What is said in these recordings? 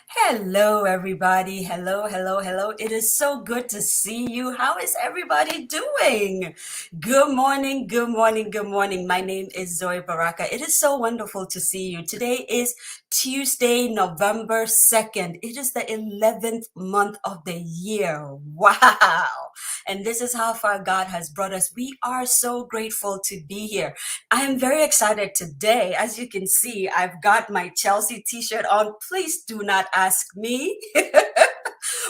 Hello, everybody. Hello, hello, hello. It is so good to see you. How is everybody doing? Good morning, good morning, good morning. My name is Zoe Baraka. It is so wonderful to see you. Today is Tuesday, November 2nd. It is the 11th month of the year. Wow. And this is how far God has brought us. We are so grateful to be here. I am very excited today. As you can see, I've got my Chelsea t-shirt on. Please do not ask me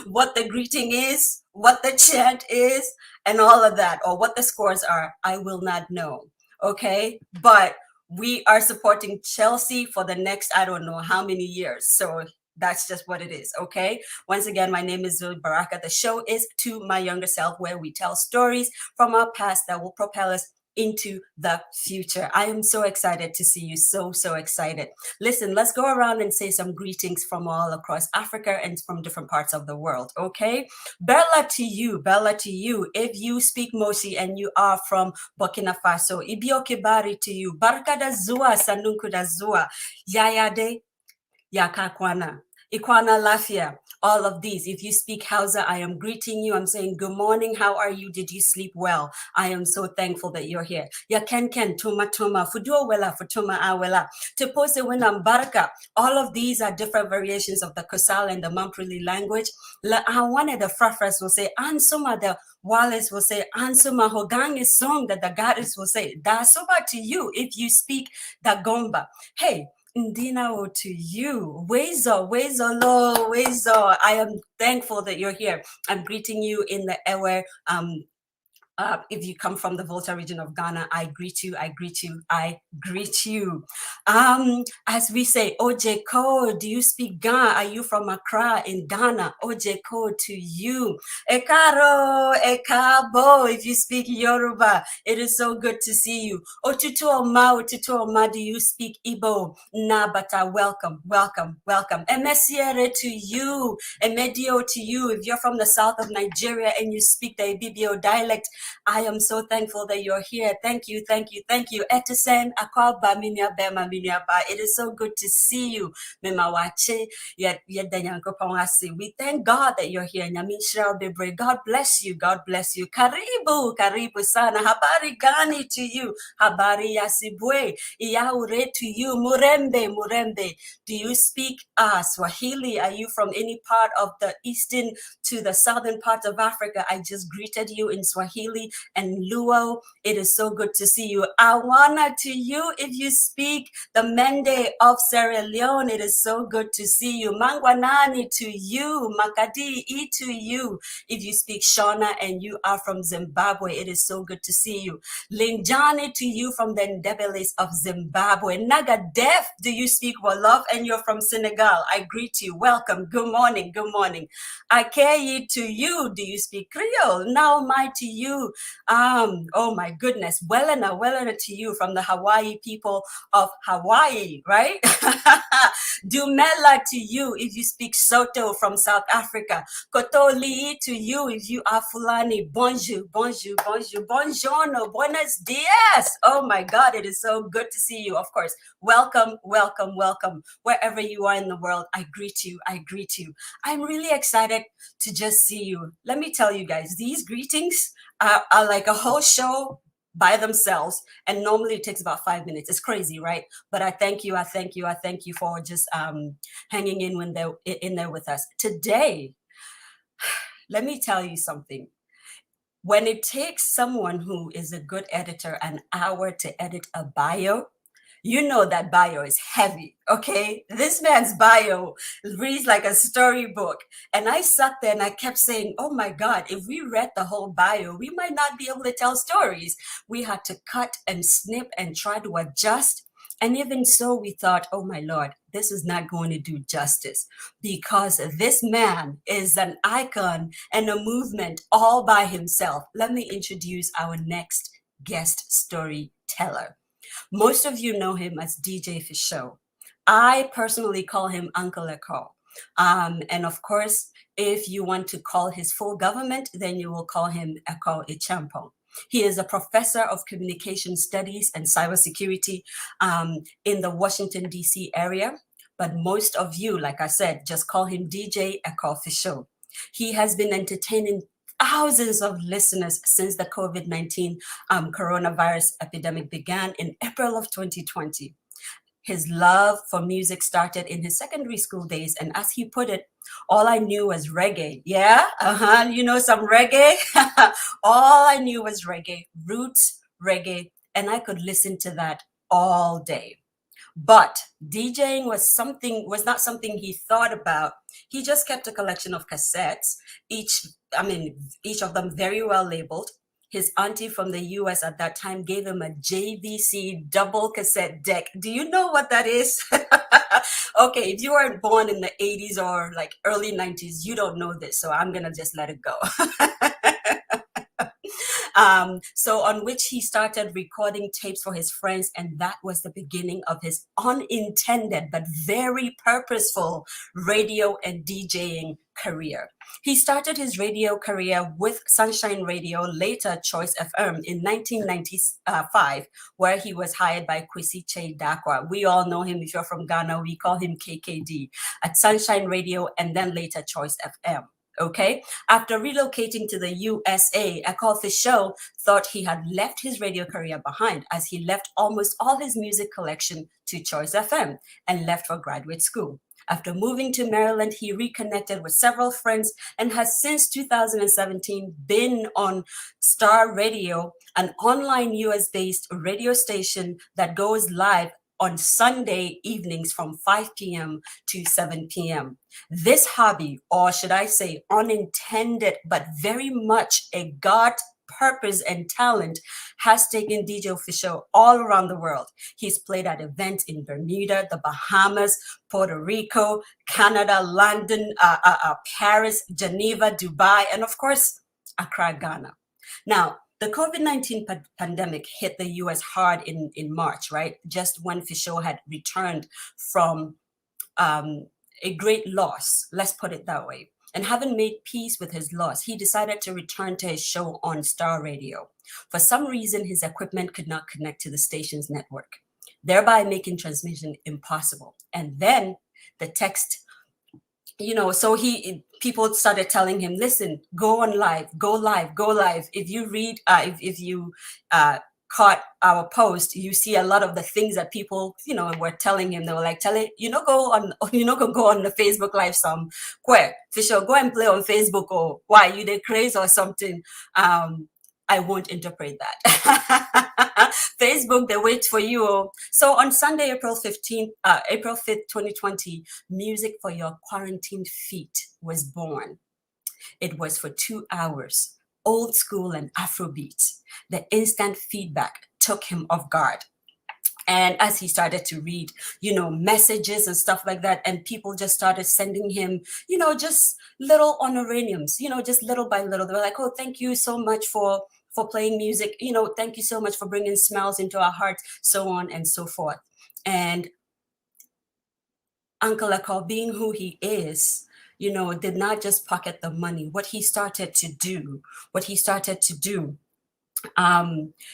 what the greeting is, what the chant is, and all of that, or what the scores are. I will not know. Okay? But we are supporting Chelsea for the next, I don't know how many years. So that's just what it is. Okay? Once again, my name is Zoe Baraka. The show is To My Younger Self, where we tell stories from our past that will propel us into the future. I am so excited to see you. So excited. Listen, let's go around and say some greetings from all across Africa and from different parts of the world, okay? Bella to you, Bella to you. If you speak Moshi and you are from Burkina Faso, Ibioke Bari to you. Barka da Zua, Sanunku da Zua. Yaya de Yakakwana. Ikwana Lafia, all of these. If you speak Hausa, I am greeting you. I'm saying, good morning. How are you? Did you sleep well? I am so thankful that you're here. Ya Ken Ken, Tuma Tuma, Fuduo Wela, Futuma Awela, Tepose Wenam Baraka. All of these are different variations of the Kosal and the Mamprili language. La Awane, the Frafras will say, Ansuma, the Wallace will say, Ansuma Hogang is song that the goddess will say. Da Soba to you if you speak the Gomba. Hey, Ndinao to you. Wezo, Wezo, Lo, Wezo. I am thankful that you're here. I'm greeting you in the Ewe if you come from the Volta region of Ghana, I greet you, I greet you, I greet you. As we say, Ojeko, do you speak Ghana? Are you from Accra in Ghana? Ojeko to you. Ekaro, Ekabo, if you speak Yoruba, it is so good to see you. Otutu Oma, do you speak Igbo? Nabata, welcome, welcome, welcome. Emesiere to you, Emedio to you. If you're from the south of Nigeria and you speak the Ibibio dialect, I am so thankful that you're here. Thank you, thank you, thank you. Etisen, Akwaba, Minyaba, Minyaba. It is so good to see you. Memawache, we thank God that you're here. Nyamishra Bebre. God bless you. God bless you. Karibu, karibu sana. Habari gani to you. Habari yasibwe. Iyaure to you. Murembe, murembe. Do you speak Swahili? Are you from any part of the eastern to the southern part of Africa? I just greeted you in Swahili and Luo. It is so good to see you. Awana to you if you speak the Mende of Sierra Leone. It is so good to see you. Mangwanani to you. Makadi to you if you speak Shona and you are from Zimbabwe. It is so good to see you. Linjani to you from the Ndebeles of Zimbabwe. Nagadef, do you speak Wolof and you're from Senegal? I greet you. Welcome. Good morning. Good morning. Akeyi to you. Do you speak Creole? Now my to you. Oh my goodness. Welena, Welena to you from the Hawaii people of Hawaii, right? Dumela to you if you speak Soto from South Africa. Kotoli to you if you are Fulani. Bonjour, bonjour, bonjour, buongiorno, buenos dias. Oh my God, it is so good to see you. Of course, welcome, welcome, welcome. Wherever you are in the world, I greet you, I greet you. I'm really excited to just see you. Let me tell you guys, these greetings are like a whole show by themselves, and normally it takes about 5 minutes. It's crazy, right? But I thank you, I thank you, I thank you for just hanging in when they're in there with us today. Let me tell you something. When it takes someone who is a good editor an hour to edit a bio, you know that bio is heavy, okay? This man's bio reads like a storybook. And I sat there and I kept saying, oh my God, if we read the whole bio, we might not be able to tell stories. We had to cut and snip and try to adjust. And even so, we thought, oh my Lord, this is not going to do justice because this man is an icon and a movement all by himself. Let me introduce our next guest storyteller. Most of you know him as DJ Fisho. I personally call him Uncle Ekow. And of course, if you want to call his full government, then you will call him Ekow Ichampo. He is a professor of communication studies and cybersecurity in the Washington, D.C. area. but most of you, like I said, just call him DJ Ekow Fisho. He has been entertaining thousands of listeners since the COVID-19 coronavirus epidemic began in April of 2020. His love for music started in his secondary school days, and as he put it, all I knew was reggae. Yeah, you know some reggae? All I knew was reggae, roots reggae, and I could listen to that all day. But DJing was not something he thought about. He just kept a collection of cassettes, each of them very well labeled. His auntie from the US at that time gave him a JVC double cassette deck. Do you know what that is? Okay, if you weren't born in the 80s or like early 90s, you don't know this, so I'm gonna just let it go. So on which he started recording tapes for his friends, and that was the beginning of his unintended but very purposeful radio and DJing career. He started his radio career with Sunshine Radio, later Choice FM, in 1995, where he was hired by Kwesi Dakwa. We all know him. If you're from Ghana, we call him KKD, at Sunshine Radio and then later Choice FM. Okay, after relocating to the USA, Ekow Fisho thought he had left his radio career behind, as he left almost all his music collection to Choice FM and left for graduate school. After moving to Maryland, he reconnected with several friends and has since 2017 been on Star Radio, an online US-based radio station that goes live on Sunday evenings from 5 p.m. to 7 p.m. This hobby, or should I say unintended, but very much a God purpose and talent, has taken DJ Fisho all around the world. He's played at events in Bermuda, the Bahamas, Puerto Rico, Canada, London, Paris, Geneva, Dubai, and of course, Accra, Ghana. Now, the COVID-19 pandemic hit the US hard in March, right? Just when Fisho had returned from a great loss, let's put it that way. And having made peace with his loss, he decided to return to his show on Star Radio. For some reason, his equipment could not connect to the station's network, thereby making transmission impossible. And then the text, so people started telling him, listen, go on live, go live, go live. If you read, if you caught our post, you see a lot of the things that people, were telling him. They were like, go on the Facebook live some, where Fisho, go and play on Facebook, or why you did crazy or something. I won't interpret that. Facebook, they wait for you. So on Sunday, April 5th, 2020, Music for Your Quarantine Feet was born. It was for 2 hours, old school and Afrobeats. The instant feedback took him off guard. And as he started to read, messages and stuff like that, and people just started sending him, just little honorariums, just little by little. They were like, oh, thank you so much for playing music. Thank you so much for bringing smiles into our hearts, so on and so forth. And Uncle Ekow, being who he is, did not just pocket the money. What he started to do,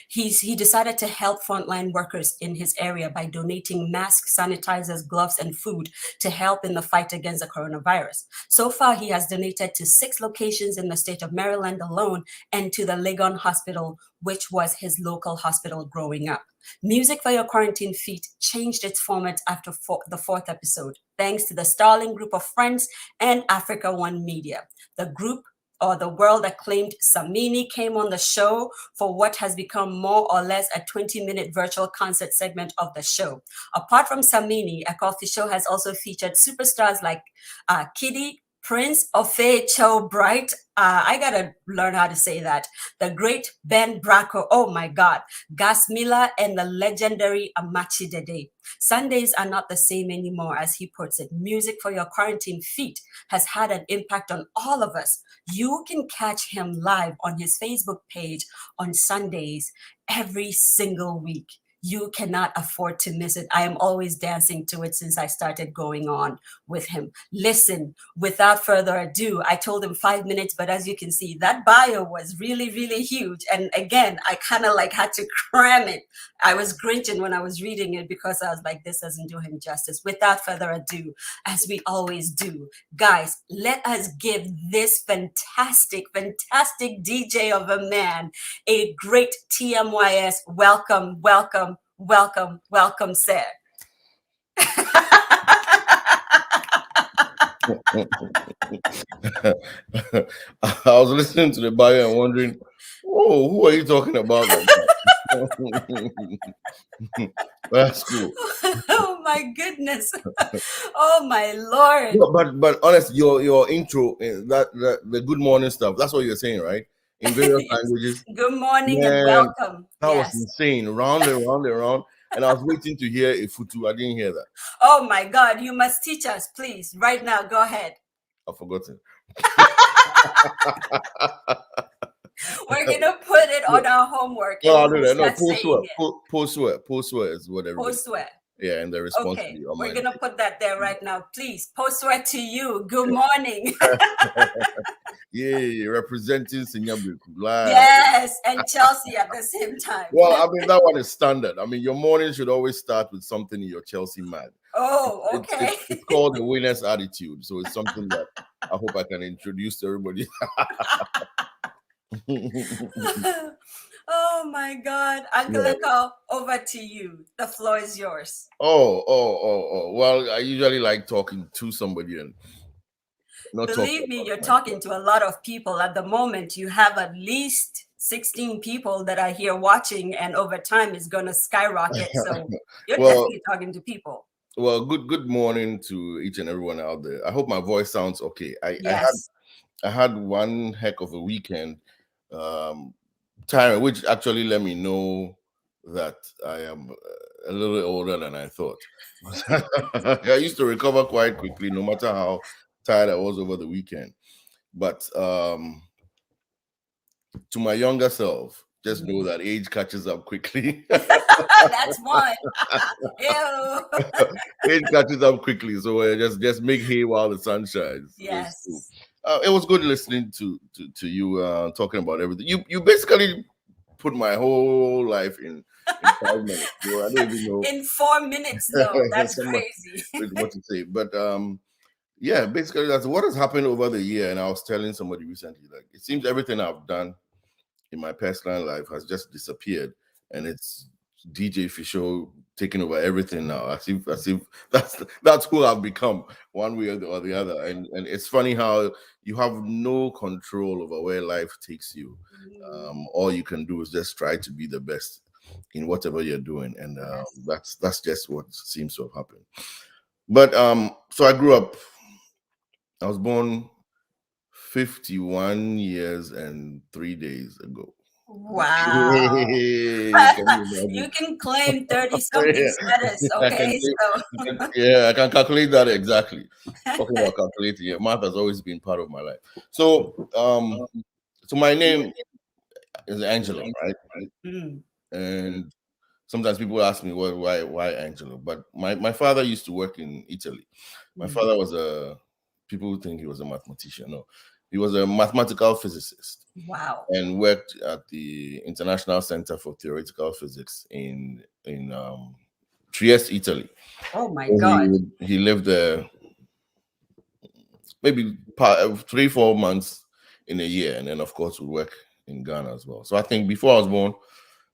he decided to help frontline workers in his area by donating masks, sanitizers, gloves, and food to help in the fight against the coronavirus. So far, he has donated to 6 locations in the state of Maryland alone, and to the Legon Hospital, which was his local hospital growing up. Music for Your Quarantine Feet changed its format after the 4th episode, thanks to the Starling Group of Friends and Africa One Media. The group, or the world-acclaimed Samini, came on the show for what has become more or less a 20-minute virtual concert segment of the show. Apart from Samini, Ekow Fisho has also featured superstars like Kiddy, Prince, Ofe, Cho, Bright. I gotta learn how to say that. The great Ben Bracco, oh my God, Gas Miller, and the legendary Amachi Dede. Sundays are not the same anymore, as he puts it. Music for Your Quarantine Feet has had an impact on all of us. You can catch him live on his Facebook page on Sundays every single week. You cannot afford to miss it. I am always dancing to it since I started going on with him. Listen, without further ado, I told him 5 minutes, but as you can see, that bio was really, really huge. And again, I kind of like had to cram it. I was grinching when I was reading it because I was like, this doesn't do him justice. Without further ado, as we always do, guys, let us give this fantastic, fantastic DJ of a man a great TMYS welcome, welcome, welcome, welcome, sir. I was listening to the bio and wondering, oh, who are you talking about like that? That's cool. Oh my goodness. Oh my Lord. No, but honestly, your intro, the good morning stuff, that's what you're saying, right? In various Yes. languages. Good morning and Man, welcome. that was Yes. insane. Round and round and round. And I was waiting to hear a futu. I didn't hear that. Oh my God, you must teach us, please. Right now, go ahead. I've forgotten. We're going to put it on our homework No, and I'll we do will that. No, start saying it. post-swear is what everybody. Post-swear. Yeah, and the response Okay, to be on we're my. going to put that there right now. Please, post-swear to you. Good morning. Yeah, representing Sinyabuku live. Yes, and Chelsea at the same time. Well, I mean that one is standard. I mean, your morning should always start with something in your Chelsea mad. Oh, It's, okay. it's called the winner's attitude. So it's something that I hope I can introduce to everybody. Oh my God. Uncle Yeah. Ekow, over to you. The floor is yours. Oh. Well, I usually like talking to somebody and not talking Believe me, about you're myself. talking to a lot of people. At the moment, you have at least 16 people that are here watching, and over time it's going to skyrocket. So you're Well, definitely talking to people. well, good morning to each and everyone out there. I hope my voice sounds okay. Yes. I had one heck of a weekend, tiring, which actually let me know that I am a little older than I thought. I used to recover quite quickly, no matter how tired I was over the weekend. But to my younger self, just know that age catches up quickly. That's one. Ew. Age catches up quickly, so just make hay while the sun shines. So it's cool. Yes. It was good listening to you talking about everything. You basically put my whole life in 5 minutes. So I don't even know In 4 minutes, though. That's crazy. what to say. But yeah, basically that's what has happened over the year. And I was telling somebody recently, like it seems everything I've done in my personal life has just disappeared, and it's DJ Fisho taking over everything now. As if that's who I've become, one way or the other. And it's funny how you have no control over where life takes you. All you can do is just try to be the best in whatever you're doing, and Yes. that's just what seems to have happened. But so I grew up. I was born 51 years and 3 days ago. Wow. Can you You imagine? can claim 30 something status, I can okay? say, So, yeah, I can calculate that exactly. Talking about calculating, yeah, math has always been part of my life. So my name is Angelo, right? mm, And sometimes people ask me why Angelo, but my father used to work in Italy. My mm. father was a people think he was a mathematician. No, he was a mathematical physicist Wow. and worked at the International Center for Theoretical Physics in Trieste, Italy. Oh my So God. he lived there maybe 3-4 months in a year, and then of course would work in Ghana as well. So I think before I was born,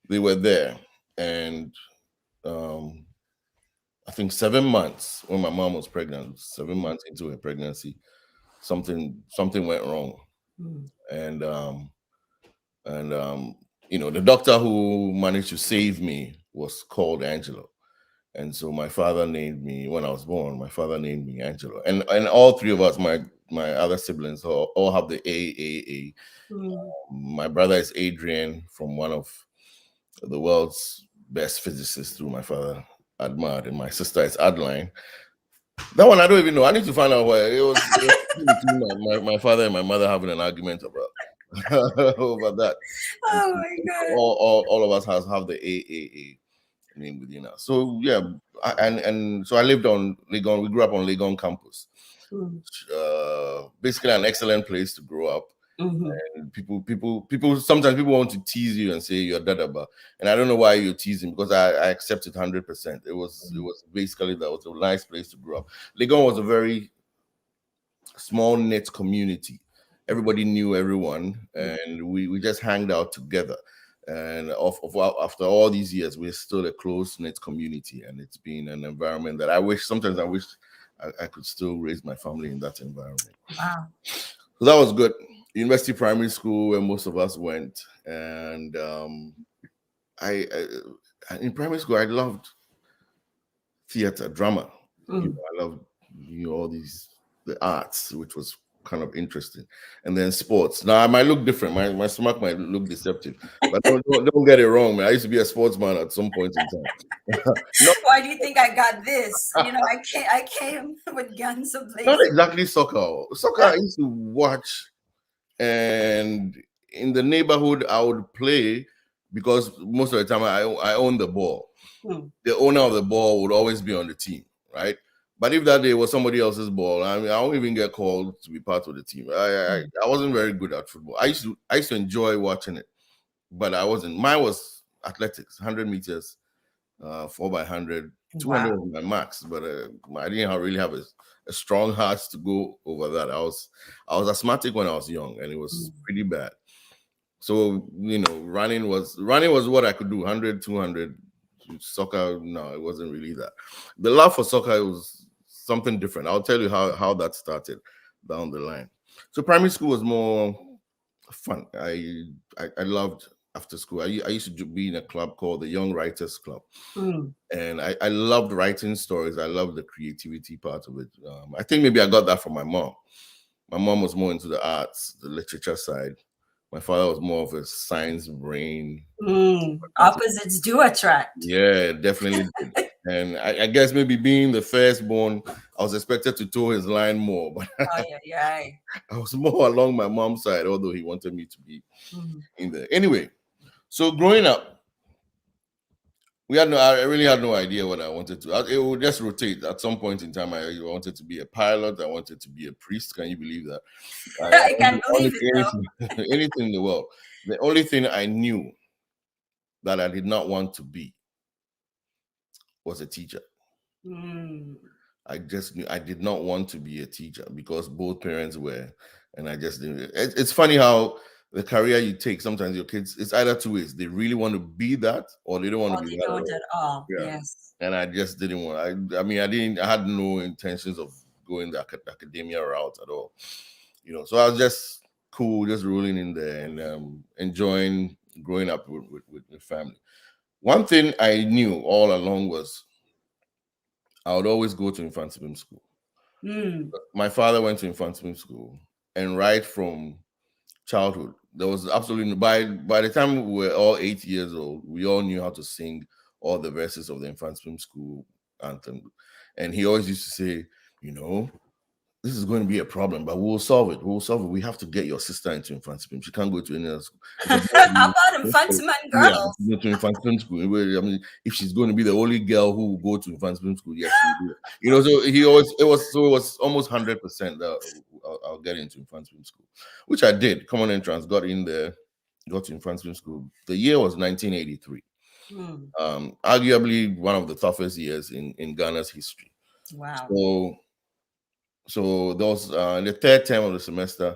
they were there, and um, I think 7 months when my mom was pregnant, 7 months into her pregnancy, something went wrong, Mm. and and the doctor who managed to save me was called Angelo. And so my father named me when I was born. My father named me Angelo, and all three of us, my other siblings, all have the A. Mm. My brother is Adrian, from one of the world's best physicists who my father admired, and my sister is Adeline. That one I don't even know. I need to find out why it was between my father and my mother having an argument about over that. And Oh so my God. all of us have the A. name within us. So yeah, and so I lived on Legon. We grew up on Legon campus. Mm. Basically, an excellent place to grow up. Mm-hmm. And people. Sometimes people want to tease you and say you're dadaba, and I don't know why you're teasing because I accept it 100%. It was basically that was a nice place to grow up. Legon was a very small knit community. Everybody knew everyone, and we just hanged out together. And after all these years, we're still a close knit community, and it's been an environment that I wish sometimes I wish I could still raise my family in that environment. Wow. So that was good. University Primary School, where most of us went, and in primary school I loved theater, drama. Mm. I loved all these the arts, which was kind of interesting, and then sports. Now I might look different. My stomach might look deceptive, but don't get it wrong, man. I used to be a sportsman at some point in time. not Why do you think I got this? I came with guns not ablazing. exactly soccer. Soccer I used to watch, and in the neighborhood I would play because most of the time I own the ball. Mm. The owner of the ball would always be on the team, right? But if that day was somebody else's ball, I mean, I won't even get called to be part of the team. I wasn't very good at football. I used to enjoy watching it, but I wasn't. Mine was athletics, 100 meters, 4x100, 200 Wow. was my max. But I didn't really have a strong heart to go over that. I was asthmatic when I was young, and it was Mm. pretty bad. So running was what I could do, 100, 200. Soccer, no, it wasn't really that. The love for soccer was something different. I'll tell you how that started down the line. So primary school was more fun. I loved after school. I used to be in a club called the Young Writers Club, Mm. and I loved writing stories. I loved the creativity part of it. I think maybe I got that from my mom. My mom was more into the arts, the literature side. My father was more of a science brain. Mm. Opposites do attract. Yeah, definitely did. And I guess maybe being the firstborn, I was expected to toe his line more, but Oh yeah, yeah. I was more along my mom's side, although he wanted me to be Mm. in there. Anyway, so growing up, I really had no idea what I wanted to. It would just rotate. At some point in time, I wanted to be a pilot. I wanted to be a priest. Can you believe that? I I can't wanted believe it though. anything, anything in the world. The only thing I knew that I did not want to be was a teacher. Mm. I just knew I did not want to be a teacher because both parents were, and I just didn't. It's funny how the career you take, sometimes your kids, it's either two ways. They really want to be that or they don't want Oh, to be they that at don't all. at all. Yeah. Yes. And I just didn't want, I mean, I had no intentions of going the academia route at all. So I was just cool, just rolling in there and enjoying growing up with family. One thing I knew all along was I would always go to infant swim school. Mm. My father went to infant swim school, and right from childhood, there was absolutely by the time we were all 8 years old, we all knew how to sing all the verses of the infant swim school anthem. And he always used to say, you know, this is going to be a problem, but we'll solve it. We'll solve it. We have to get your sister into infant swim. She can't go to any other school. How about infantiman Yeah, girls? go to infant swim school. I mean, if she's going to be the only girl who will go to infant swim school, yes, she will. So it was almost 100% that I'll get into infant swim school, which I did. Common entrance, got in there, got to infant swim school. The year was 1983. Mm. Arguably one of the toughest years in Ghana's history. Wow. So there was in the third term of the semester,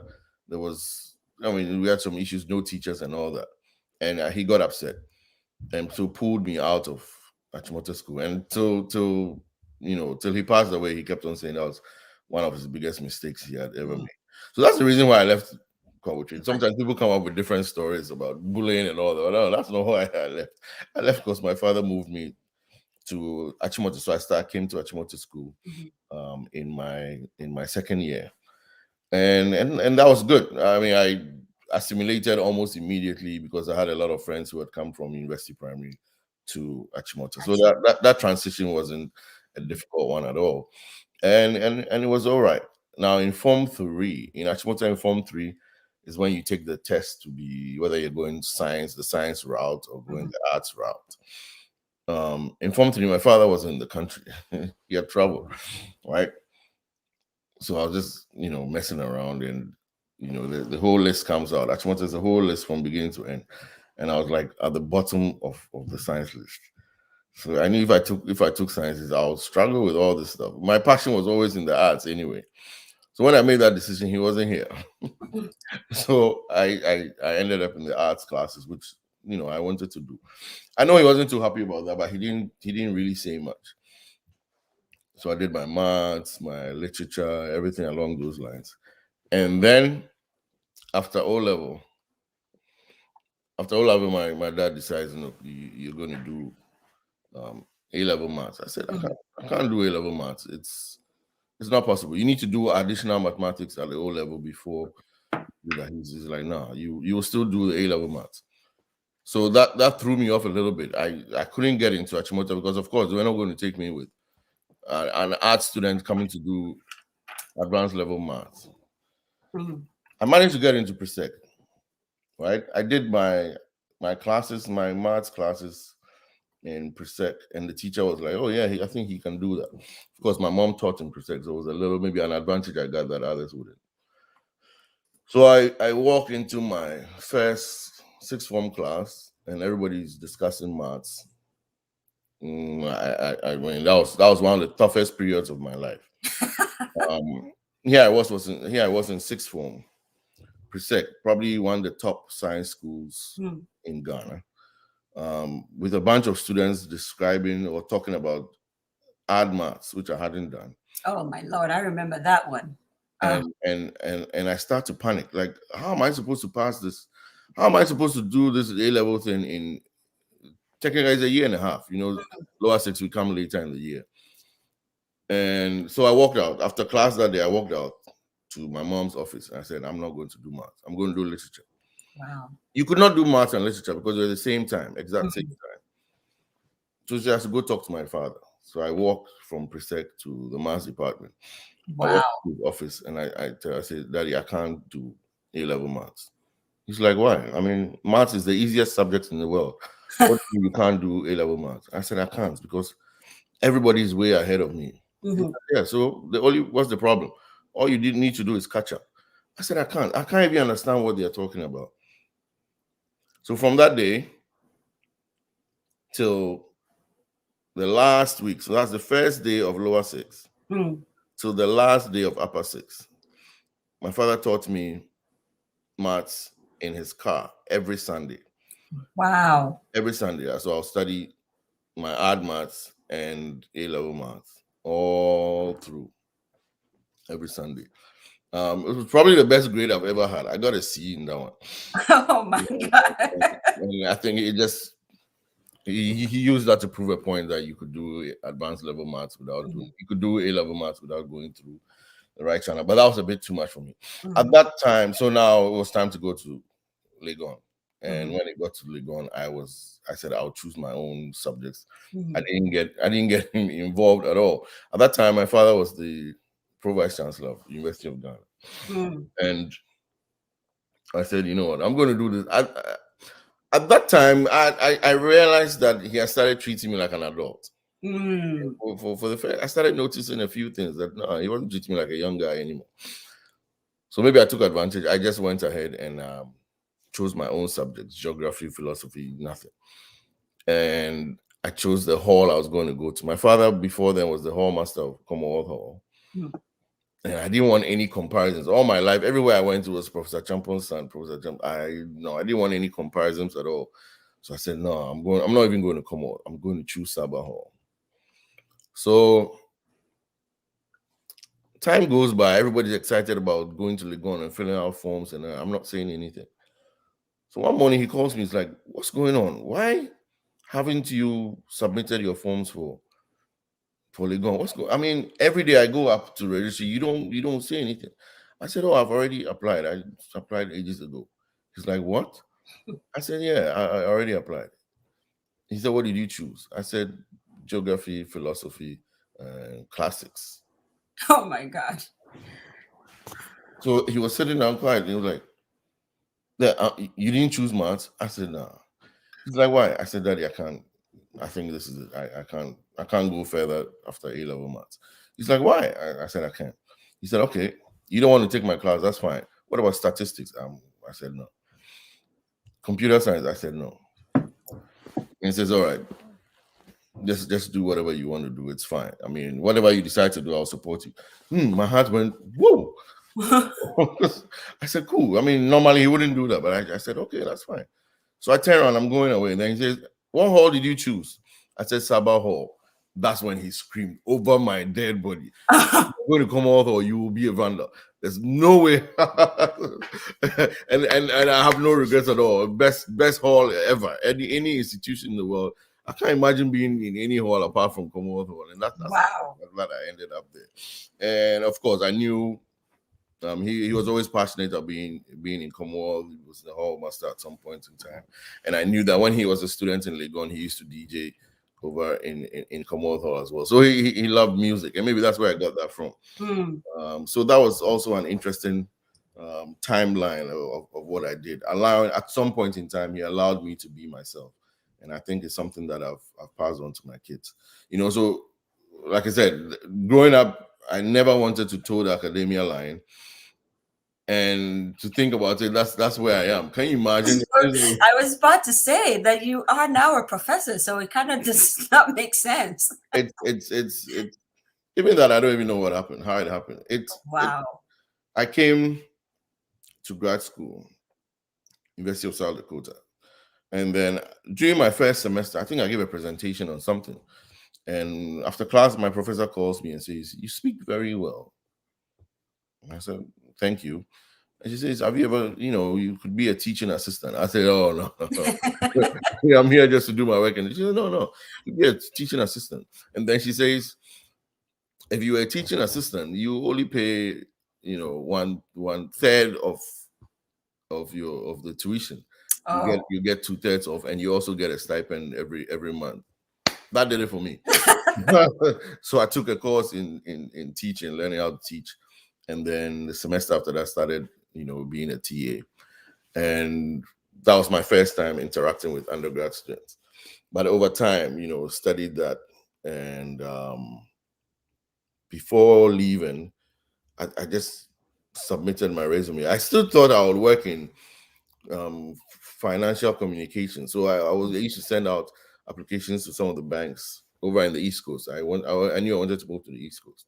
there was, I mean, we had some issues, no teachers and all that. And he got upset and so pulled me out of Achimota school. And till he passed away, he kept on saying that was one of his biggest mistakes he had ever Mm. made. So that's the reason why I left poetry. Sometimes people come up with different stories about bullying and all that. No, that's not why I left. I left because my father moved me to Achimota. So came to Achimota school Mhm. in my second year. And that was good. I mean, I assimilated almost immediately because I had a lot of friends who had come from University Primary to Achimota. So Actually. that transition wasn't a difficult one at all. And it was all right. Now in Form 3, in Achimota in Form 3 is when you take the test to be whether you're going the science route or going Mhm. the arts route. informed me my father was in the country. He had traveled, right? So I was just, messing around, and the whole list comes out. Actually, there's a whole list from beginning to end, and I was like at the bottom of the science list. So I knew if I took sciences, I would struggle with all this stuff. My passion was always in the arts anyway. So when I made that decision, he wasn't here. So I ended up in the arts classes, which I wanted to do. I know he wasn't too happy about that, but he didn't really say much. So I did my maths, my literature, everything along those lines. And then after O level, my dad decides, you're going to do A level maths. I said, I can't do A level maths. It's not possible. You need to do additional mathematics at the O level before you do that. He's like, no, you will still do the A level maths. So that threw me off a little bit. I couldn't get into Achimota because, of course, they were not going to take me with an art student coming to do advanced level maths. I managed to get into Presec, right? I did my classes, my maths classes in Presec, and the teacher was like, "Oh yeah, I think he can do that." Of course, my mom taught in Presec, so it was a little maybe an advantage I got that others wouldn't. So I walk into my first sixth form class, and everybody's discussing maths. I mean that was one of the toughest periods of my life. Here I was in sixth form, Presec, probably one of the top science schools in Ghana, with a bunch of students describing or talking about hard maths, which I hadn't done. Oh my Lord, I remember that one. And I start to panic. Like, how am I supposed to pass this? How am I supposed to do this A level thing in technically it's a year and a half? Lower six will come later in the year. And so I walked out after class that day. I walked out to my mom's office and I said, I'm not going to do maths. I'm going to do literature. Wow. You could not do maths and literature because they're the same time, exact same time. So she has to go talk to my father. So I walked from Presec to the maths department. Wow. I walked to the office and I said, Daddy, I can't do A-level maths. He's like, why? I mean, maths is the easiest subject in the world. What do you can't do A-level maths? I said, I can't because everybody is way ahead of me. Said, yeah, so what's the problem? All you need to do is catch up. I said, I can't even understand what they're talking about. So from that day till the last week, so that's the first day of lower six, till the last day of upper six, my father taught me maths in his car every Sunday. Wow. Every Sunday. So I'll study my hard maths and A-level maths all through every Sunday. It was probably the best grade I've ever had. I got a C in that one. Oh my God. And I think it just he used that to prove a point that you could do advanced level maths without doing. You could do A-level maths without going through the right channel. But that was a bit too much for me at that time. So now it was time to go to Legon. And when it got to Legon, I said I'll choose my own subjects. I didn't get involved at all. At that time, my father was the pro vice chancellor of University of Ghana, and I said, you know what, I'm going to do this. At that time, I realized that he had started treating me like an adult. For the first, I started noticing a few things that no, he wasn't treating me like a young guy anymore. So maybe I took advantage. I just went ahead and chose my own subjects: geography, philosophy, nothing. And I chose the hall I was going to go to. My father before then was the hall master of Commonwealth Hall. And I didn't want any comparisons. All my life, everywhere I went to was Professor Champon's son, Professor Champ. I didn't want any comparisons at all. So I said, no, I'm not even going to Commonwealth. I'm going to choose Saba Hall. So time goes by, everybody's excited about going to Legon and filling out forms, and I'm not saying anything. So one morning he calls me, he's like, what's going on? Why haven't you submitted your forms for Legon? What's going? I mean, every day I go up to registry, you don't say anything. I said, oh, I've already applied. I applied ages ago. He's like, what? I said, yeah, I already applied. He said, what did you choose? I said, geography, philosophy, classics. Oh my God. So he was sitting down quiet. He was like, yeah, you didn't choose maths? I said, nah. He's like, why? I said, Daddy, I can't. I think this is it. I can't go further after A-level maths. He's like, why? I said I can't. He said, okay, you don't want to take my class, that's fine. What about statistics? I said no. Computer science, I said no. And he says, all right, just do whatever you want to do. It's fine. I mean, whatever you decide to do, I'll support you. My heart went, whoa. I said, cool. I mean, normally he wouldn't do that, but I said, okay, that's fine. So I turn around, I'm going away. And then he says, what hall did you choose? I said, Sabah Hall. That's when he screamed over my dead body. You're going to come out or you will be a vandal. There's no way. and I have no regrets at all. Best hall ever. Any institution in the world. I can't imagine being in any hall apart from Commonwealth Hall. And that's Wow. glad I ended up there. And of course, I knew he was always passionate about being in Commonwealth. He was the hall master at some point in time. And I knew that when he was a student in Legon, he used to DJ over in Commonwealth Hall as well. So he loved music. And maybe that's where I got that from. So that was also an interesting timeline of what I did. At some point in time, he allowed me to be myself. And I think it's something that I've passed on to my kids. So like I said, growing up, I never wanted to toe the academia line. And to think about it, that's where I am. Can you imagine? I was about to say that you are now a professor, so it kind of does not make sense. It's even that I don't even know what happened, how it happened. Wow. I came to grad school, University of South Dakota. And then during my first semester, I think I gave a presentation on something. And after class, my professor calls me and says, "You speak very well." And I said, "Thank you." And she says, "Have you ever, you could be a teaching assistant?" I said, "Oh, no. I'm here just to do my work." And she said, "No, you be a teaching assistant." And then she says, "If you were a teaching assistant, you only pay, one third of the tuition. Oh. You get 2/3 off, and you also get a stipend every month." That did it for me. So I took a course in teaching, learning how to teach. And then the semester after that started, being a TA. And that was my first time interacting with undergrad students. But over time, studied that. And before leaving, I just submitted my resume. I still thought I would work in financial communication. So I used to send out applications to some of the banks over in the East Coast. I knew I wanted to move to the East Coast.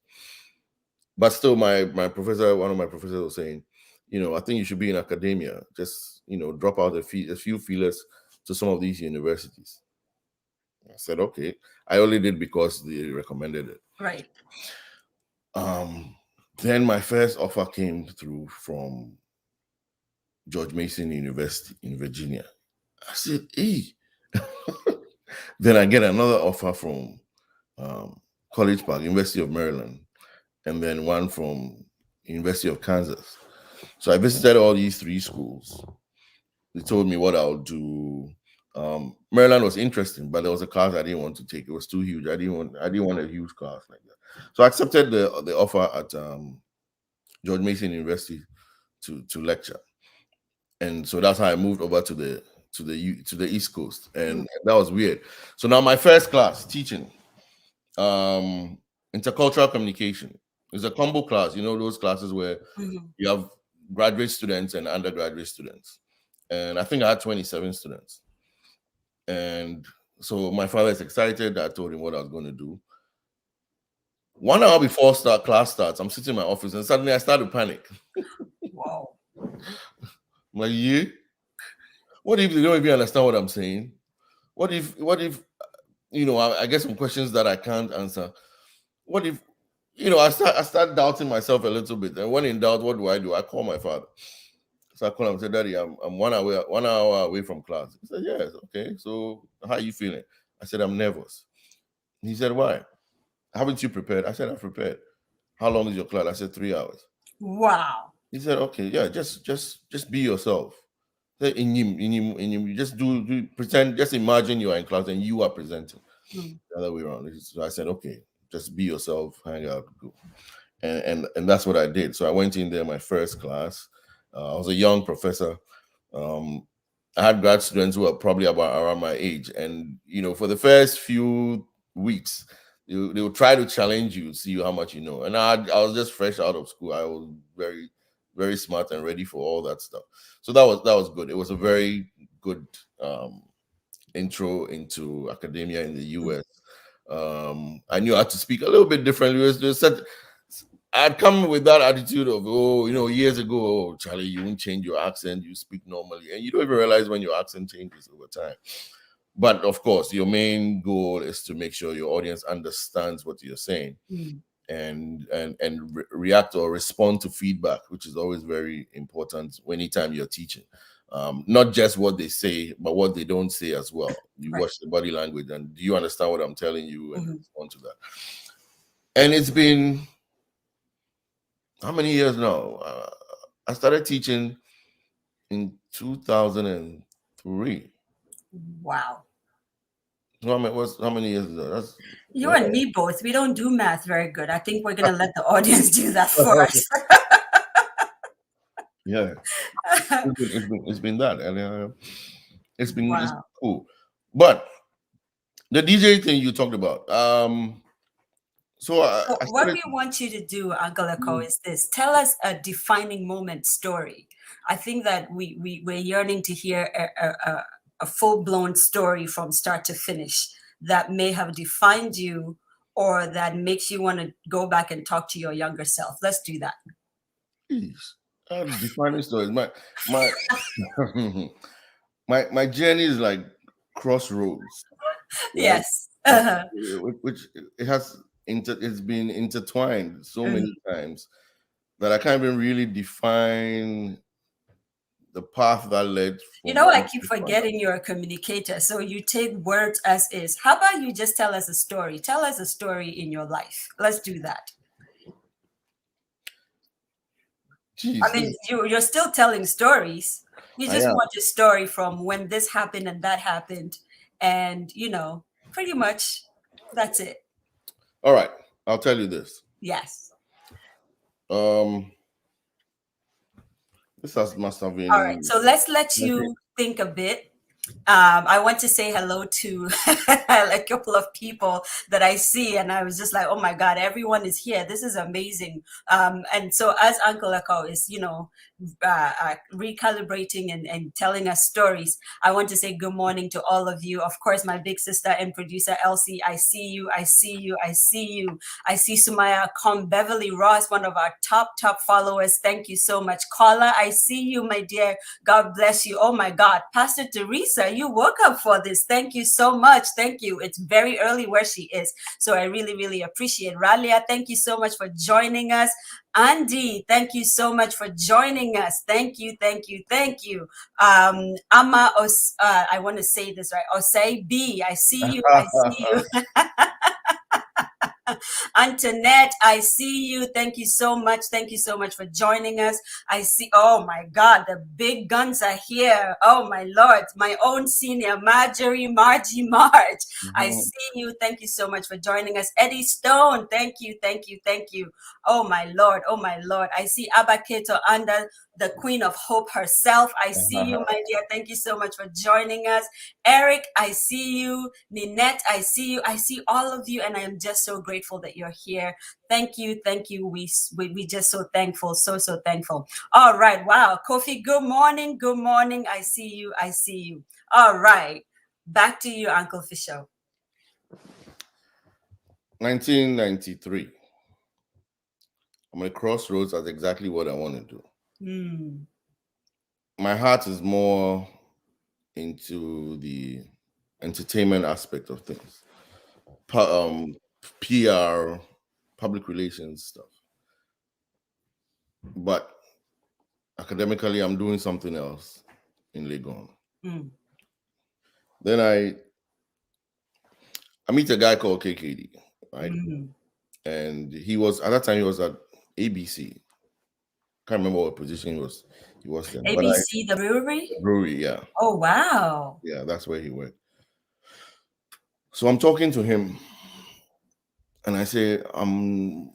But still, my professor, one of my professors was saying, I think you should be in academia. Just, drop out a few feelers to some of these universities. I said, okay. I only did because they recommended it. Right. Then my first offer came through from George Mason University in Virginia. I said, hey. Then I get another offer from College Park, University of Maryland, and then one from University of Kansas. So I visited all these three schools. They told me what I would do. Maryland was interesting, but there was a class I didn't want to take. It was too huge. I didn't want a huge class like that. So I accepted the offer at George Mason University to lecture. And so that's how I moved over to the East Coast. And that was weird. So now my first class teaching intercultural communication. It's a combo class, those classes where you have graduate students and undergraduate students. And I think I had 27 students. And so my father is excited. I told him what I was going to do. 1 hour before class starts, I'm sitting in my office and suddenly I start to panic. Wow. I'm like, yeah? What if they don't even understand what I'm saying? What if I get some questions that I can't answer? What if, I start doubting myself a little bit. And when in doubt, what do? I call my father. So I call him and say, "Daddy, I'm 1 hour away from class." He said, "Yes, okay. So how are you feeling?" I said, "I'm nervous." He said, "Why? Haven't you prepared?" I said, "I've prepared." "How long is your class?" I said, 3 hours. Wow. He said, "Okay, yeah, just be yourself. You just do pretend, just imagine you are in class and you are presenting." The other way around. So I said, "Okay, just be yourself, hang out, go." And that's what I did. So I went in there, my first class. I was a young professor. I had grad students who were probably about around my age, and for the first few weeks, they would try to challenge you, see how much you know. And I was just fresh out of school. I was very, very smart and ready for all that stuff. So that was good. It was a very good intro into academia in the Mm. US. I knew how to speak a little bit differently. I'd come with that attitude of, years ago, Charlie, you won't change your accent, you speak normally. And you don't even realize when your accent changes over time. But of course, your main goal is to make sure your audience understands what you're saying Mm. and react or respond to feedback, which is always very important anytime you're teaching. Not just what they say, but what they don't say as well. You Right. watch the body language and do you understand what I'm telling you and Mhm. respond to that. And it's been how many years now? I started teaching in 2003. Wow. So how many years ago? That's You and wow. me both. We don't do math very good. I think we're going to let the audience do that for us. Yeah, it's been that, and it's Wow. cool. But the DJ thing you talked about, so So I what started. we want you to do, Uncle Ekow, is this. Tell us a defining moment story. I think that we're yearning to hear a full-blown story from start to finish that may have defined you or that makes you want to go back and talk to your younger self. Let's do that. Jeez, defining stories. My my journey is like crossroads, right? Yes. Uh, Uh-huh. which it's been intertwined so Mhm. many times that I can't even really define the path that led You from know, I one keep place to another. forgetting you're a communicator, so you take words as is. How about you just tell us a story? Tell us a story in your life. Let's do that. I Jeez, mean, you're still telling stories. We I just am. want a story from when this happened and that happened, and pretty much that's it. All right, I'll tell you this. Yes. Um, must have All right. been. So let's let Okay. you think a bit. I want to say hello to a couple of people that I see, and I was just like, "Oh my God, everyone is here! This is amazing!" And so, as Uncle Echo is, recalibrating and telling us stories, I want to say good morning to all of you. Of course, my big sister and producer Elsie, I see you, I see you, I see you. I see Sumaya Com Beverly Ross, one of our top followers. Thank you so much, Carla. I see you, my dear. God bless you. Oh my God. Pastor Teresa, you woke up for this. Thank you so much. Thank you. It's very early where she is. So I really, really appreciate it. Ralia, thank you so much for joining us. Andy, thank you so much for joining us. Thank you, thank you, thank you. I want to say this right. Osei B, I see you, I see you. Antoinette, I see you. Thank you so much. Thank you so much for joining us. I see, oh my God, the big guns are here. Oh my Lord, my own senior, Margie Marge. I Mhm. see you. Thank you so much for joining us. Eddie Stone, thank you, thank you, thank you. Oh my Lord, oh my Lord. I see Abaketo under the Queen of Hope herself. I see you, my dear. Thank you so much for joining us. Eric, I see you. Ninette, I see you. I see all of you, and I am just so grateful that you're here. Thank you, thank you. We just so thankful, so thankful. All right, wow, Kofi. Good morning, good morning. I see you, I see you. All right, back to you, Uncle Fisho. 1993. I'm at crossroads. That's exactly what I want to do. Mm. My heart is more into the entertainment aspect of things, PR, public relations stuff. But academically, I'm doing something else in Legon. Mm. Then I meet a guy called KKD, right? Mm. And he was at that time he was at ABC. Can't remember what position he was then, but I ABC, the brewery. brewery, yeah, Oh wow. yeah, that's where he went. So I'm talking to him, and I say I'm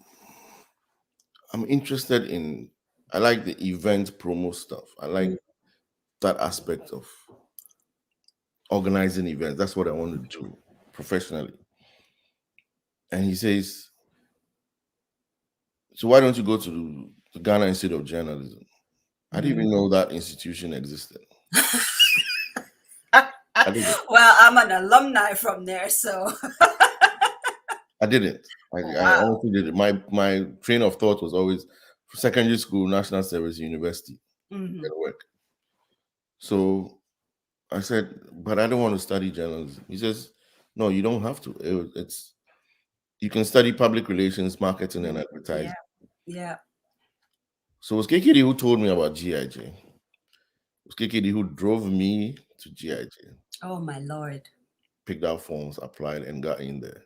interested in. I like the event promo stuff. I like Mm. that aspect of. organizing events. That's what I want to do professionally. And he says, so why don't you go to the Ghana Institute of Journalism? I didn't even know that institution existed. I didn't. Well, I'm an alumni from there, so. I didn't. I Wow. honestly didn't. My train of thought was always secondary school, national service, university, Mhm. and work. So I said, but I don't want to study journalism. He says, no, you don't have to. It's you can study public relations, marketing, and Yeah, advertising. yeah. So it was KKD who told me about GIJ. It was KKD who drove me to GIJ, Oh my Lord. picked out forms, applied, and got in there.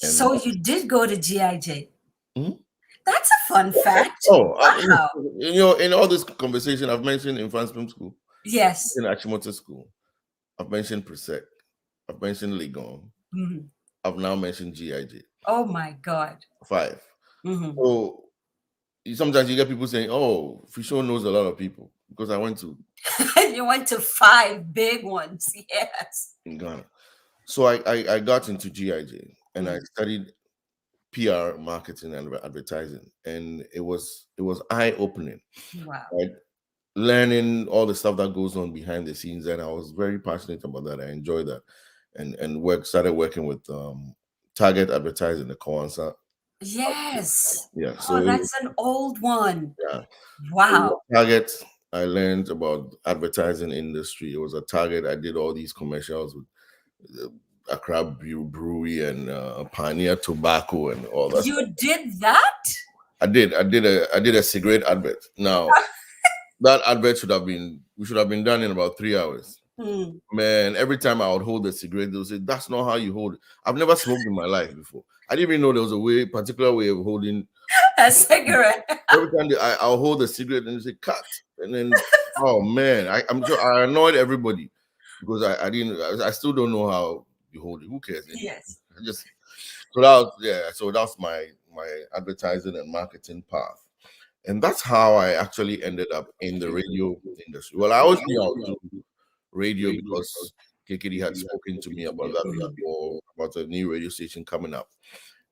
And So you did go to GIJ. hmm? That's a fun fact. Oh, Wow. in all this conversation, I've mentioned in France Film School, Yes. in Achimota School, I've mentioned Presec, I've mentioned Ligon, Mhm. I've now mentioned GIJ. Oh my God. 5. Mhm. So sometimes you get people saying, "Oh, Fisho knows a lot of people," because I went to You went to 5 big ones. Yes. in Ghana. So I got into GIJ and I Mhm. studied PR, marketing, and advertising, and it was eye opening. Wow. Right, learning all the stuff that goes on behind the scenes, and I was very passionate about that. I enjoyed that, and started working with Target Advertising, the Kawansa. Yes. Yeah, Oh, so that's an old one. yeah, Wow. Target. I learned about advertising industry. It was a Target. I did all these commercials with Accra Brewery and Pioneer Tobacco and all that stuff. You did that? I did a cigarette advert. Now that advert should have been done in about 3 hours. Hmm. Man, every time I would hold the cigarette, they would say, "That's not how you hold it." I've never smoked in my life before. I didn't even know there was particular way of holding. A cigarette. Every time I'll hold the cigarette and they say, "Cut," and then, oh man, I'm sure I annoyed everybody because I didn't. I still don't know how you hold it. Who cares anyway? Yes. I just so that was, yeah. So that's my advertising and marketing path, and that's how I actually ended up in the radio industry. Well, I always knew I would do radio because KKD had spoken to me about that before, about a new radio station coming up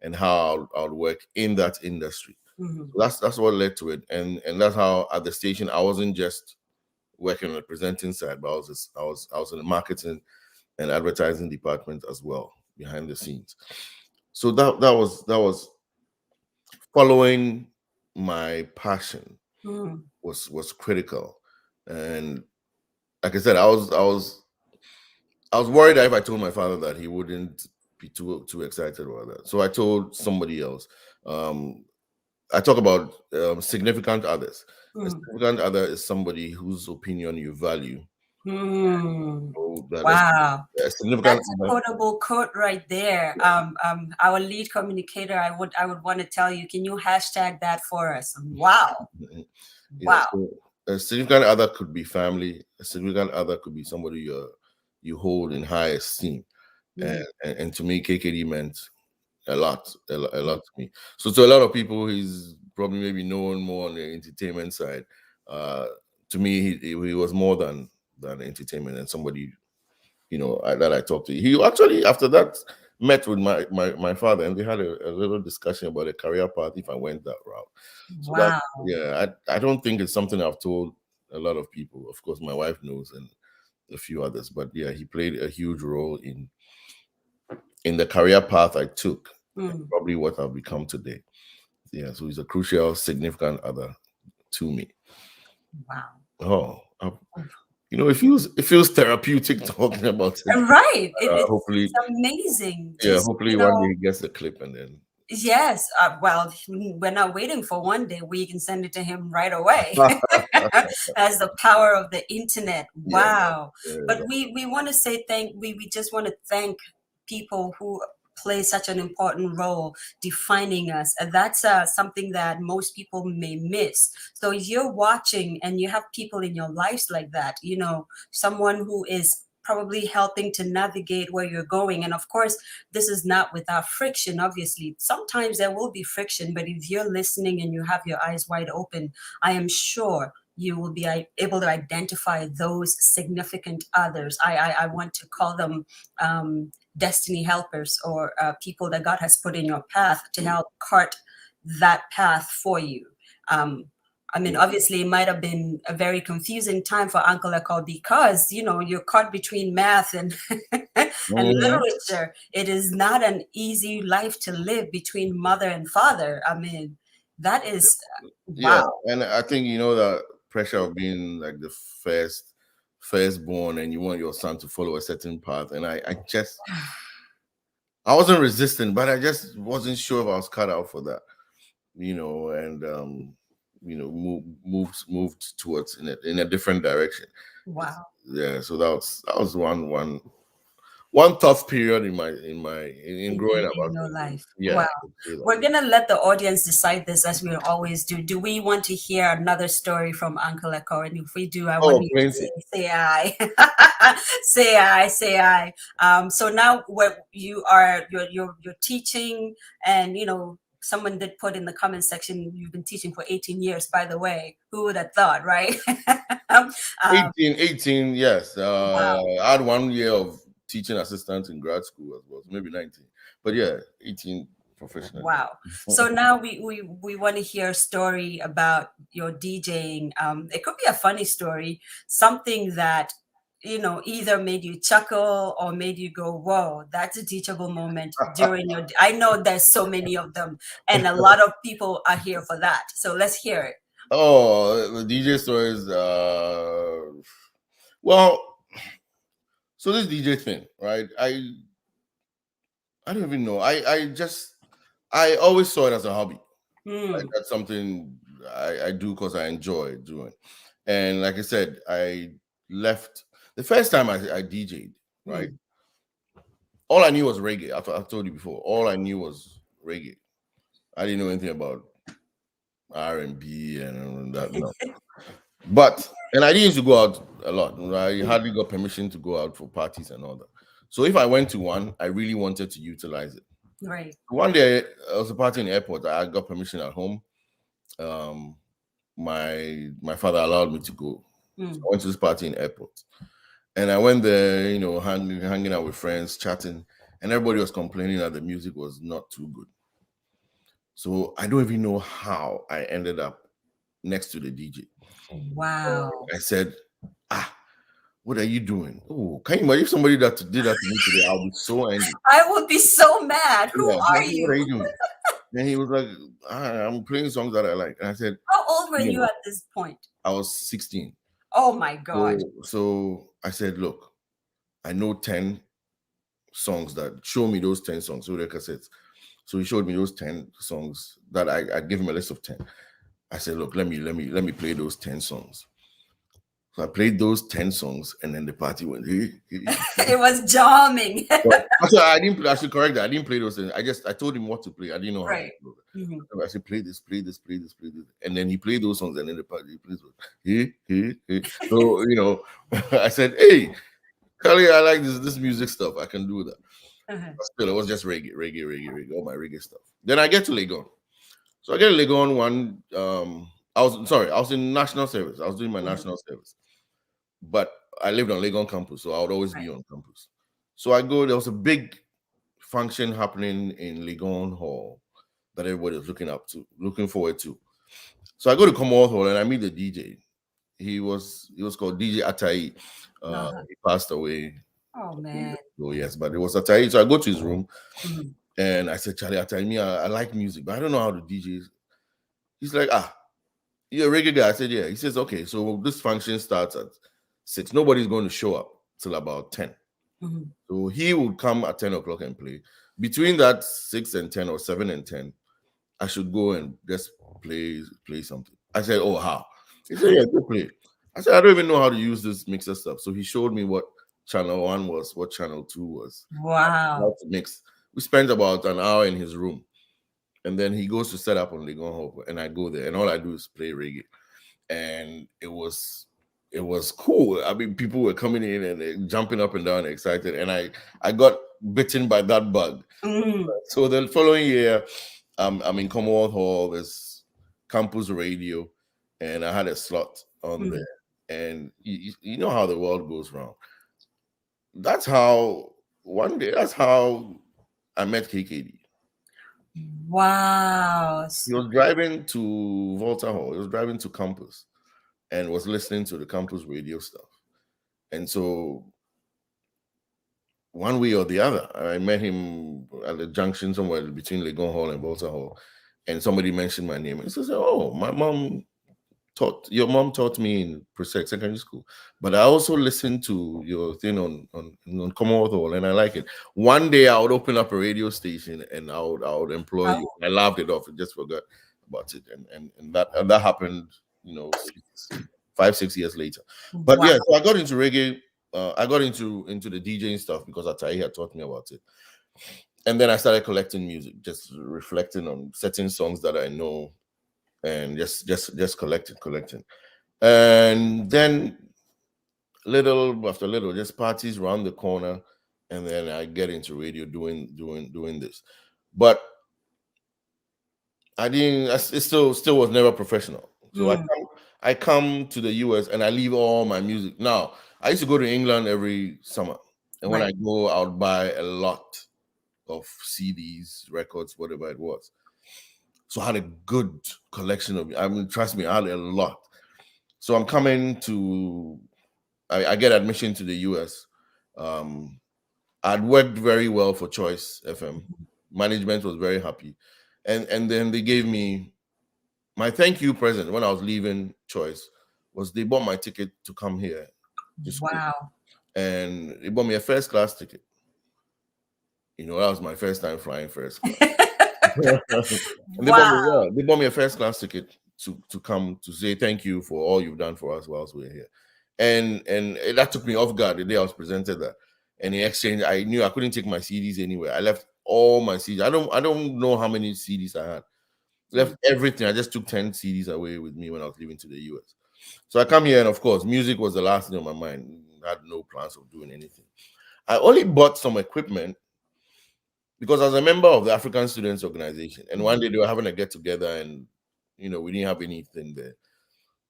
and how I'll work in that industry. Mhm. So that's what led to it, and that's how at the station I wasn't just working on the presenting side, but I was in the marketing and advertising department as well behind the scenes. So that was following my passion Mhm. was critical, and like I said, I was worried that if I told my father that he wouldn't be too excited about that. So I told somebody else. I talk about significant others. A Mhm. significant other is somebody whose opinion you value. Hmm. So that is Wow. a significant That's a other. quotable quote right there. Our lead communicator, I would want to tell you, can you hashtag that for us? Wow. Yeah, Wow. so a significant other could be family. A significant other could be somebody you hold in high esteem, and Mhm. and to me, KKD meant a lot to me. So to a lot of people, he's probably maybe known more on the entertainment side. Uh, to me, he was more than entertainment and somebody that I talked to. He actually after that met with my father and they had a little discussion about a career path if I went that route. So that Wow. yeah, I don't think it's something I've told a lot of people. Of course, my wife knows and a few others, but yeah, he played a huge role in the career path I took, and Mhm. probably what I've become today. Yeah, so he's a crucial, significant other to me. Wow. Oh, it feels therapeutic talking about it. Right. It's Hopefully, amazing. yeah, Just, hopefully one day he gets the clip and then. yes. Well, we're not waiting for one day. We can send it to him right away. As the power of the internet. Yeah, Wow. yeah, But we want to say we just want to thank people who play such an important role defining us. And that's something that most people may miss. So you're watching and you have people in your lives like that, someone who is probably helping to navigate where you're going. And of course, this is not without friction, obviously. Sometimes there will be friction, but if you're listening and you have your eyes wide open, I am sure you will be able to identify those significant others. I want to call them destiny helpers, or people that God has put in your path to help cart that path for you. I mean, obviously, it might have been a very confusing time for Uncle Ekow because, you know, you're caught between math and and literature. It is not an easy life to live between mother and father. I mean, that is Yeah, wow. and I think you know the pressure of being like the firstborn, and you want your son to follow a certain path. And I wasn't resistant, but I just wasn't sure if I was cut out for that, you know, and moved towards in a different direction. Wow. Yeah, so that was one tough period in growing up. In your life. Yeah, Wow. We're gonna let the audience decide this, as we always do. Do we want to hear another story from Uncle Ekow? And if we do, I want oh, you to plenty. say aye. Say aye, say aye. So now what you're teaching, and you know, someone did put in the comment section, you've been teaching for 18 years, by the way. Who would have thought, right? um, 18, yes. wow. I had 1 year of teaching assistant in grad school as well, so maybe 19. But yeah, 18 professionally. Wow. So now we want to hear a story about your DJing. It could be a funny story, something that, you know, either made you chuckle or made you go, whoa, that's a teachable moment during your, I know there's so many of them, and a lot of people are here for that. So let's hear it. Oh, the DJ stories. Well, so this DJ thing, right? I don't even know. I always saw it as a hobby. Like that's something I do because I enjoy doing. And like I said, I left the first time I DJ'd, right? All I knew was reggae. I've told you before. All I knew was reggae. I didn't know anything about R&B and that. No. But and I didn't used to go out a lot. I hardly got permission to go out for parties and all that. So if I went to one, I really wanted to utilize it. Right. One day I was a party in the airport. I got permission at home. My father allowed me to go. So I went to this party in the airport. And I went there, you know, hanging out with friends, chatting, and everybody was complaining that the music was not too good. So I don't even know how I ended up next to the DJ. Wow. I said, what are you doing? Oh, can you imagine if somebody that did that to me today? I'll be so angry. I would be so mad. Who Yeah, are what you? are you doing? And he was like, I'm playing songs that I like. And I said, How old were you at this point? I was 16. Oh my God. So I said, look, I know 10 songs that show me those 10 songs. So the cassettes. So he showed me those 10 songs that I gave him a list of 10. I said, look, let me play those 10 songs. So I played those 10 songs, and then the party went. It was jamming. Actually, I didn't. I should correct that. I didn't play those things. I told him what to play. I didn't know how Right. to play. I said, play this, and then he played those songs, and then the party he plays. Hey. So you know, I said, hey, Kelly, I like this music stuff. I can do that. But still, it was just reggae, all my reggae stuff. Then I get to Legon. So I get to Legon one. I was in national service. I was doing my national service, but I lived on Legon campus, so I would always be on campus. So I go. There was a big function happening in Legon Hall that everybody was looking forward to. So I go to Commonwealth Hall and I meet the DJ. He was called DJ Chaiii. He passed away. Oh man. Oh yes, but it was Chaiii. So I go to his room and I said, Charlie, Chaiii, I like music, but I don't know how to DJ. He's like, you're a reggae guy. I said, yeah. He says, okay, so this function starts at 6. Nobody's going to show up till about 10. So he would come at 10 o'clock and play. Between that 6 and 10 or 7 and 10, I should go and just play something. I said, oh, how? He said, yeah, go play. I said, I don't even know how to use this mixer stuff. So he showed me what channel 1 was, what channel 2 was. Wow. How to mix. We spent about an hour in his room. And then he goes to set up on Legon Hall, and I go there, and all I do is play reggae. And it was cool. I mean, people were coming in and jumping up and down, excited, and I got bitten by that bug. So the following year, I'm in Commonwealth Hall. There's campus radio, and I had a slot on there. And you know how the world goes wrong. That's how one day. That's how I met KKD. Wow. He was driving to Volta Hall. He was driving to campus and was listening to the campus radio stuff. And so one way or the other, I met him at the junction somewhere between Legon Hall and Volta Hall, and somebody mentioned my name. And so I said, "Oh, your mom taught me in Prosec Secondary School, but I also listened to your thing on Commonwealth Hall, and I like it. One day I would open up a radio station and I would employ you." Oh, I laughed it off. I just forgot about it, and that happened, 5-6 years later. But wow. yeah, so I got into reggae. I got into the DJing stuff because Atai had taught me about it, and then I started collecting music, just reflecting on certain songs that I know, and just collecting. And then little after little, just parties around the corner, and then I get into radio doing this. But I didn't. It still was never professional. So I come to the US and I leave all my music. Now I used to go to England every summer, and when Right. I go, I would buy a lot of CDs, records, whatever it was. So I had a good collection of. I mean, trust me, I had a lot. So I'm coming to. I get admission to the US. Um, I'd worked very well for Choice FM. Management was very happy, and then they gave me my thank you present when I was leaving Choice was they bought my ticket to come here to school, Wow. and they bought me a first class ticket. That was my first time flying first class. And Wow. they bought me a first class ticket to come to say thank you for all you've done for us whilst we're here. And that took me off guard the day I was presented that. And in exchange, I knew I couldn't take my CDs anywhere. I left all my CDs. I don't know how many CDs I had. Left everything. I just took 10 CDs away with me when I was leaving to the US. So I come here, and of course, music was the last thing on my mind. I had no plans of doing anything. I only bought some equipment because I was a member of the African Students Organization, and one day they were having a get together, and we didn't have anything there,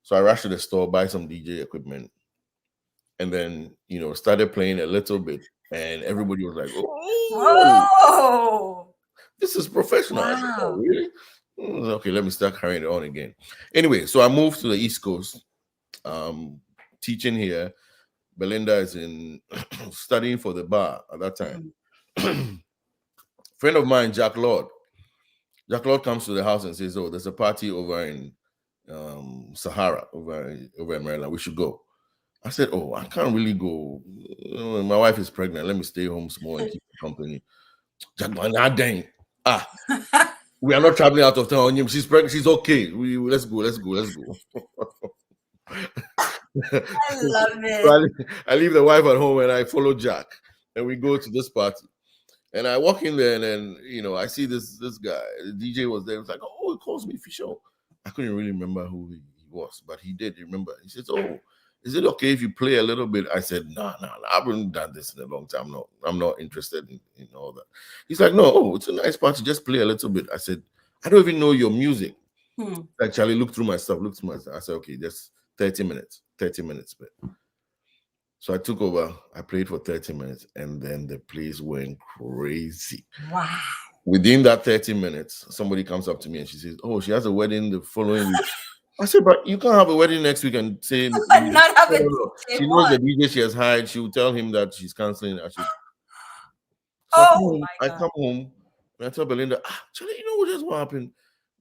so I rushed to the store, buy some DJ equipment, and then started playing a little bit, and everybody was like, "Oh, Whoa. this is professional." I said, "Oh, Wow. really?" Okay, let me start carrying it on again. Anyway, so I moved to the East Coast, teaching here. Belinda is in studying for the bar at that time. Friend of mine, Jack Lord. Jack Lord comes to the house and says, "Oh, there's a party over in Sahara, over in Maryland. We should go." I said, "Oh, I can't really go. My wife is pregnant. Let me stay home small and keep her company." Jack, nah, dang. We are not traveling out of town. She's pregnant. She's okay. Let's go. Let's go. Let's go. I love So it. I leave the wife at home and I follow Jack, and we go to this party. And I walk in there, and then I see this guy. The DJ was there. He was like, "Oh, he calls me Fisho." I couldn't really remember who he was, but he did remember. He says, "Oh, is it okay if you play a little bit?" I said, "No, I haven't done this in a long time. No, I'm not interested in all that." He's like, "No, oh, it's a nice party. Just play a little bit." I said, "I don't even know your music." Like, Charlie, look through my stuff. Look through my stuff. I said, "Okay, just 30 minutes. 30 minutes, but." So I took over. I played for 30 minutes, and then the place went crazy. Wow. Within that 30 minutes, somebody comes up to me and she says, "Oh, she has a wedding the following week." I said, "But you can't have a wedding next week and say no, Not have no, it no." say She knows what? the DJ she has hired. She will tell him that she's canceling. So Oh my I God. come home and I tell Belinda, Charlie, what just what happened?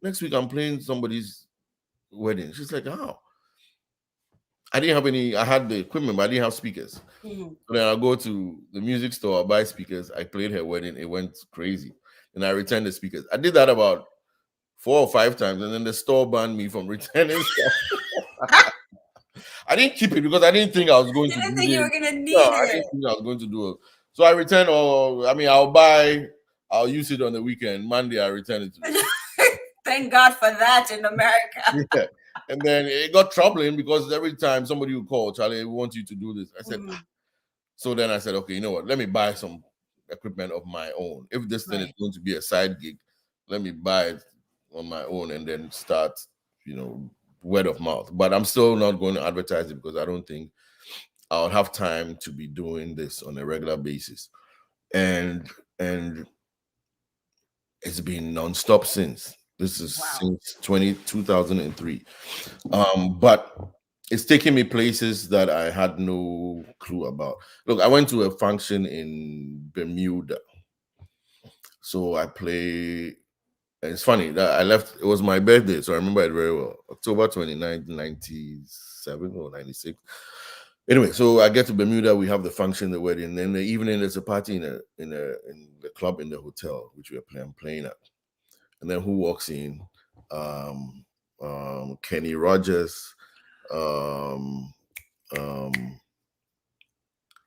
Next week I'm playing somebody's wedding. She's like, "How?" I didn't have any. I had the equipment, but I didn't have speakers. So then I go to the music store, I buy speakers. I played her wedding. It went crazy. And I returned the speakers. I did that about 4 or 5 times, and then the store banned me from returning stuff. I didn't keep it because I didn't think I was going You to didn't do think you it. were gonna No, need I it. didn't think I was going to do it. So I returned, I'll use it on the weekend. Monday, I return it to them. Thank God for that in America. Yeah. And then it got troubling because every time somebody would call, "Charlie, we want you to do this." I said, So then I said, "Okay, you know what? Let me buy some equipment of my own. If this thing is Right. going to be a side gig, let me buy it on my own and then start, word of mouth. But I'm still not going to advertise it because I don't think I'll have time to be doing this on a regular basis. And it's been nonstop since. This is Wow. since 2003. But it's taking me places that I had no clue about. Look, I went to a function in Bermuda. So I play, and it's funny that I left, it was my birthday, so I remember it very well. October 29th, 97 or 96. Anyway, so I get to Bermuda, we have the function, the wedding, and then the evening there's a party in the club in the hotel, which we are playing at. And then who walks in? Um, Kenny Rogers, um, um,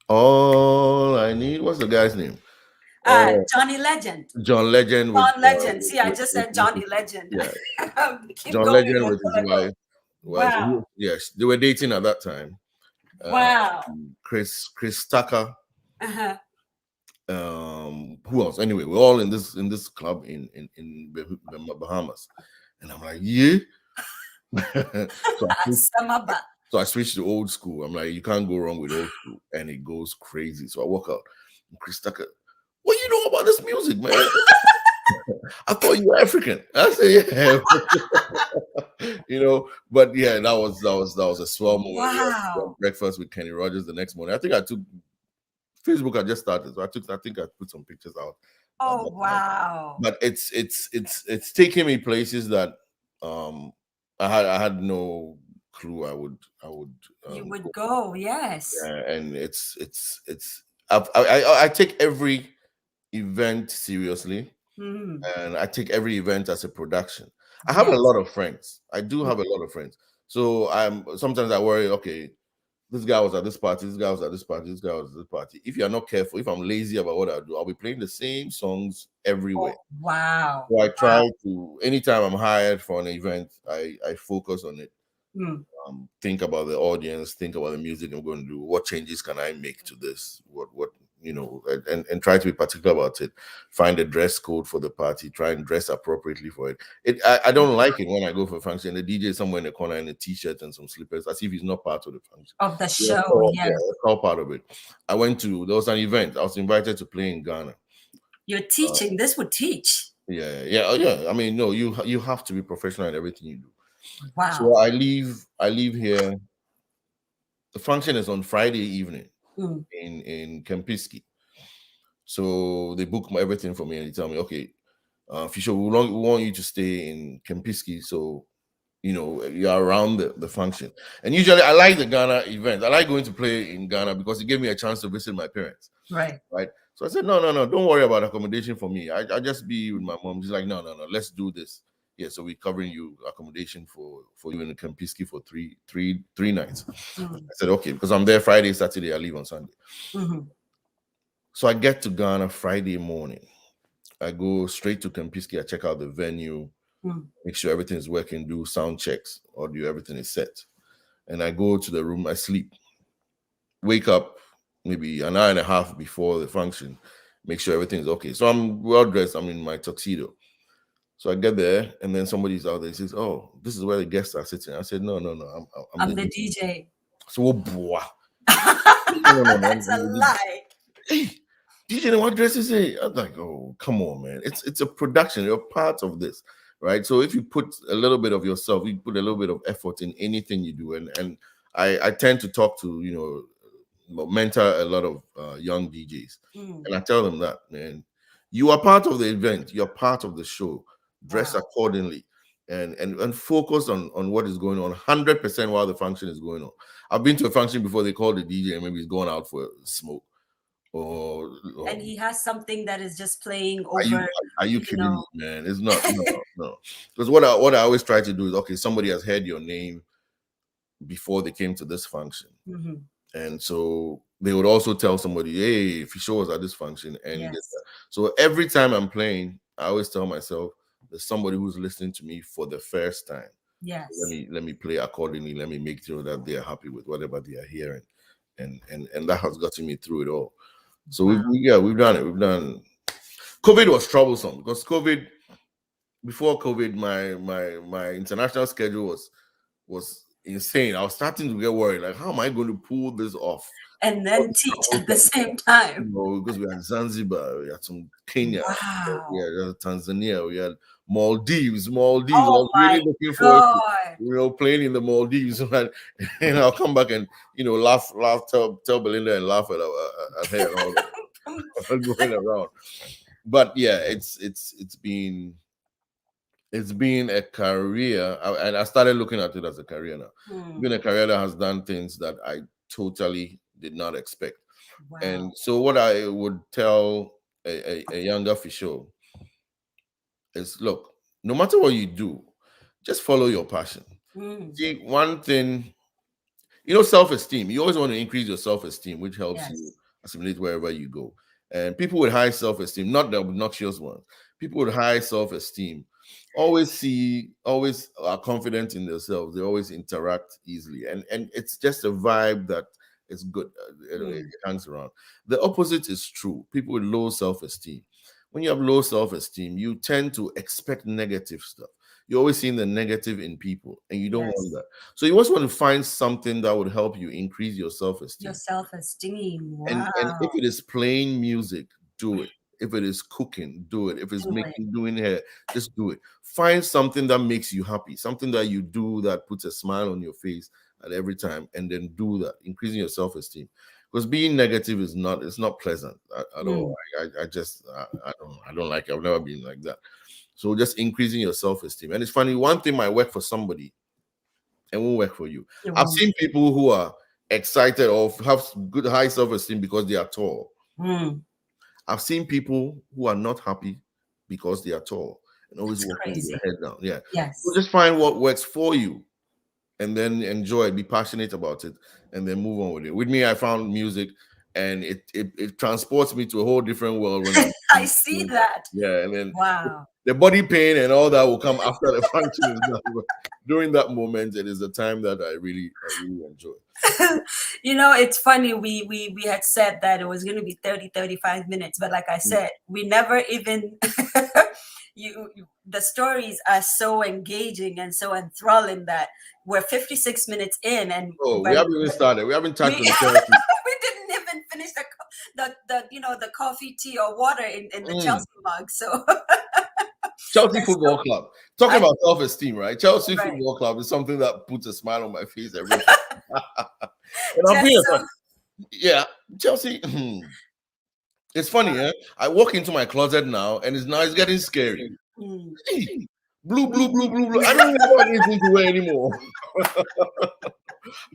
all I need. What's the guy's name? Oh, Johnny Legend. John Legend John Legend. See, I just said with Johnny Legend. yeah, Keep John going. Legend We're with his gonna go. wife. Well, Wow. yes, they were dating at that time. Uh, Wow. Chris Tucker. Uh-huh. Who else? Anyway, we're all in this club in the Bahamas, and I'm like, yeah. so Samaba. I switched to old school. I'm like, you can't go wrong with old school, and it goes crazy. So I walk out, and Chris Tucker, what you know about this music, man? I thought you were African. I said, yeah. But yeah, that was a swell moment. We had Wow. breakfast with Kenny Rogers the next morning. I think I took Facebook. I just started, so I think I put some pictures out at Oh, that time. wow. But it's taking me places that um I had no clue I would You would go. go, yes. Yeah, and I take every event seriously, Mm, and I take every event as a production. I have a yes. lot of friends. I do have a lot of friends. So sometimes I worry, okay, this guy was at this party, this guy was at this party, this guy was at this party. If you're not careful, if I'm lazy about what I do, I'll be playing the same songs everywhere. Oh, wow. So I try Wow. to, anytime I'm hired for an event, I focus on it. Mm. Think about the audience, think about the music I'm going to do. What changes can I make to this? What and try to be particular about it. Find a dress code for the party. Try and dress appropriately for it. I don't like it when I go for a function. The DJ is somewhere in the corner in a t-shirt and some slippers, as if he's not part of the function. Of the Yeah, show, yes. that's all part of it. There was an event. I was invited to play in Ghana. You're teaching. This would teach. Yeah. I mean, no, you have to be professional in everything you do. So Wow. I leave here. The function is on Friday evening Mm. in Kempinski. So they book everything for me and they tell me, okay, Fisho, we want you to stay in Kempinski, so you're around the function. And usually I like the Ghana event. I like going to play in Ghana because it gave me a chance to visit my parents. Right. Right. So I said, no, don't worry about accommodation for me. I just be with my mom. She's like, no, let's do this. Yeah, so we're covering you accommodation for you in Kempinski for three nights. Mm. I said, okay, because I'm there Friday, Saturday, I leave on Sunday. Mm-hmm. So I get to Ghana Friday morning. I go straight to Kempinski. I check out the venue, make sure everything is working, do sound checks, audio, everything is set. And I go to the room, I sleep, wake up maybe an hour and a half before the function, make sure everything is okay. So I'm well dressed, I'm in my tuxedo. So I get there, and then somebody's out there. He says, "Oh, this is where the guests are sitting." I said, "No, I'm I'm the the." DJ. So, oh, boy. No, That's a lie. Hey, DJ, what dress is it? I'm like, oh, come on, man. It's a production. You're part of this, right? So if you put a little bit of yourself, you put a little bit of effort in anything you do, and I tend to talk to mentor a lot of young DJs, and I tell them that, man, you are part of the event. You're part of the show. Dress Wow. accordingly. And focus on what is going on 100% while the function is going on. I've been to a function before, they call the DJ and maybe he's going out for smoke, or And he has something that is just playing are you over, are you kidding me, man? It's not, no. Because what I always try to do is, okay, somebody has heard your name before they came to this function. Mm-hmm. And so they would also tell somebody, hey, Fisho was at this function. And Yes. so every time I'm playing, I always tell myself there's somebody who's listening to me for the first time. Yes. Let me play accordingly. Let me make sure that they are happy with whatever they are hearing. And that has gotten me through it all. So Wow. we've done it. We've done. COVID was troublesome because before COVID, my international schedule was insane. I was starting to get worried, like, how am I going to pull this off? And then teach at the same time. Because we had Zanzibar, we had some Kenya, we Wow. had Tanzania, we had Maldives. Maldives, I Oh was my really looking forward to, God. playing in the Maldives, and I'll come back and laugh, tell Belinda and laugh at her and all that going around. But yeah, it's been a career, and I started looking at it as a career now. It's been a career that has done things that I totally did not expect. Wow. And so, what I would tell a younger Fisho is, look, no matter what you do, just follow your passion. See, one thing, self-esteem. You always want to increase your self-esteem, which helps you Yes. assimilate wherever you go. And people with high self-esteem, not the obnoxious ones, people with high self-esteem always are confident in themselves. They always interact easily. And it's just a vibe that is good. It hangs around. The opposite is true. People with low self-esteem. When you have low self-esteem, you tend to expect negative stuff. You're always seeing the negative in people, and you don't want that. So you always want to find something that would help you increase your self-esteem. Your self-esteem. And Wow. if it is playing music, do it. If it is cooking, do it. If it's doing hair, just do it. Find something that makes you happy, something that you do that puts a smile on your face at every time, and then do that, increasing your self-esteem. Because being negative is not pleasant at all. I don't like it. I've never been like that. So just increasing your self-esteem. And it's funny, one thing might work for somebody and won't work for you. I've seen people who are excited or have good high self-esteem because they are tall. I've seen people who are not happy because they are tall and always walking with their head down. Yeah. Yes. So just find what works for you and then enjoy it, be passionate about it, and then move on with it. With me, I found music, and it transports me to a whole different world when I'm I see that. Yeah, and then wow. The body pain and all that will come after the function is done. But during that moment, it is the time that I really enjoy. It's funny. We had said that it was going to be 35 minutes, but like I said, we never even the stories are so engaging and so enthralling that we're 56 minutes in, and we haven't even started. We haven't touched on the Chelsea. We didn't even finish the coffee, tea, or water in the Chelsea mug. So Chelsea Football Club. Talking about self-esteem, right? Chelsea Football Club is something that puts a smile on my face every day. And I'm being yeah, Chelsea. It's funny, eh? I walk into my closet now, and it's getting scary. Hey, blue. I don't even have anything to wear anymore. I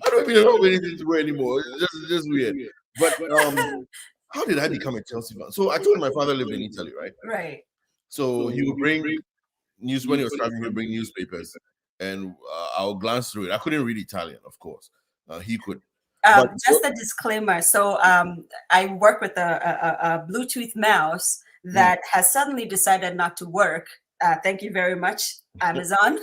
don't even have anything to wear anymore. It's just weird. But how did I become a Chelsea fan? So I told my father lived in Italy, right? Right. So he would bring news when he was traveling. He would bring newspapers, and I'll glance through it. I couldn't read Italian, of course. He could. Just a disclaimer. So I work with a Bluetooth mouse that has suddenly decided not to work. Thank you very much, Amazon.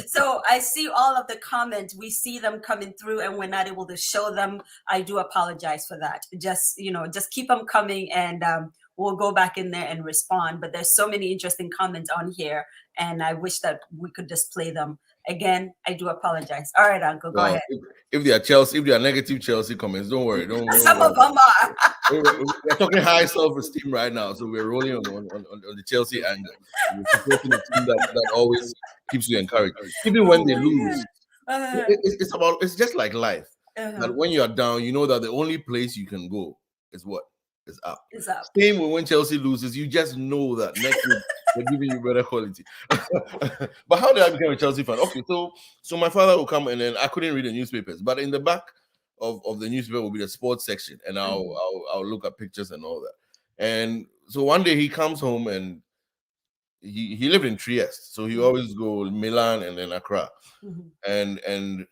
So I see all of the comments. We see them coming through, and we're not able to show them. I do apologize for that. Just keep them coming, and we'll go back in there and respond. But there's so many interesting comments on here, and I wish that we could display them. Again, I do apologize. All right, Uncle, go ahead. If they are negative Chelsea comments, don't worry. Don't Some of them are. We're talking high self-esteem right now, so we're rolling on the Chelsea angle. We're supporting a team that always keeps you encouraged, even when they lose. It's just like life. That when you are down, you know that the only place you can go is what? Is up. It's up. Same when Chelsea loses, you just know that next week they're giving you better quality. But how did I become a Chelsea fan? Okay, so my father will come, and then I couldn't read the newspapers, but in the back of the newspaper will be the sports section, and I'll look at pictures and all that. And so one day he comes home, and he lived in Trieste, so he always go Milan and then Accra, and there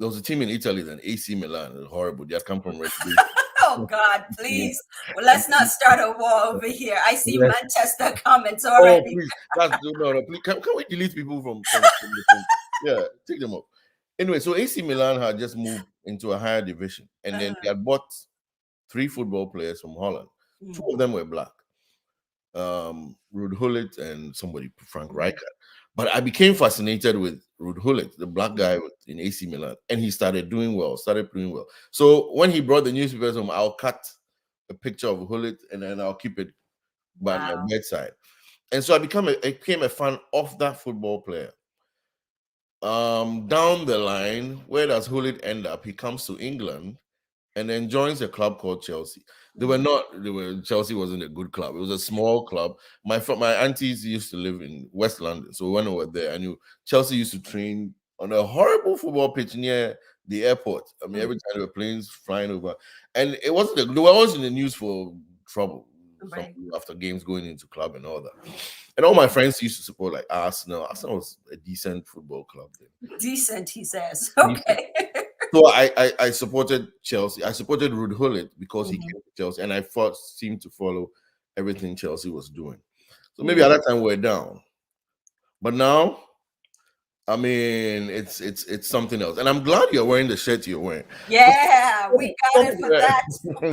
was a team in Italy then, AC Milan. It was horrible. They had come from relegation. Oh God, please. Well, let's not start a war over here. I see Manchester comments already. Oh, please. No, please. Can we delete people from yeah, take them off. Anyway, so AC Milan had just moved into a higher division, and then they had bought 3 football players from Holland. 2 of them were black. Ruud Gullit and somebody, Frank Rijkaard. But I became fascinated with Ruud Gullit, the black guy in AC Milan, and he started doing well, started playing well. So when he brought the newspapers home, I'll cut a picture of Gullit and then I'll keep it by my Wow. bedside. And so I became a fan of that football player. Down the line, where does Gullit end up? He comes to England and then joins a club called Chelsea. Chelsea wasn't a good club. It was a small club. My aunties used to live in West London, so when we were there, I knew Chelsea used to train on a horrible football pitch near the airport. I mean, every time there were planes flying over, and it wasn't. They were always in the news for trouble. Right. After games going into club and all that. And all my friends used to support like Arsenal. Arsenal was a decent football club then. Decent, he says. Decent. Okay. So I supported Chelsea. I supported Ruud Gullit because he came to Chelsea, and I seemed to follow everything Chelsea was doing. So maybe at that time we're down, but now, I mean, it's something else. And I'm glad you're wearing the shirt you're wearing. Yeah, we got it for that.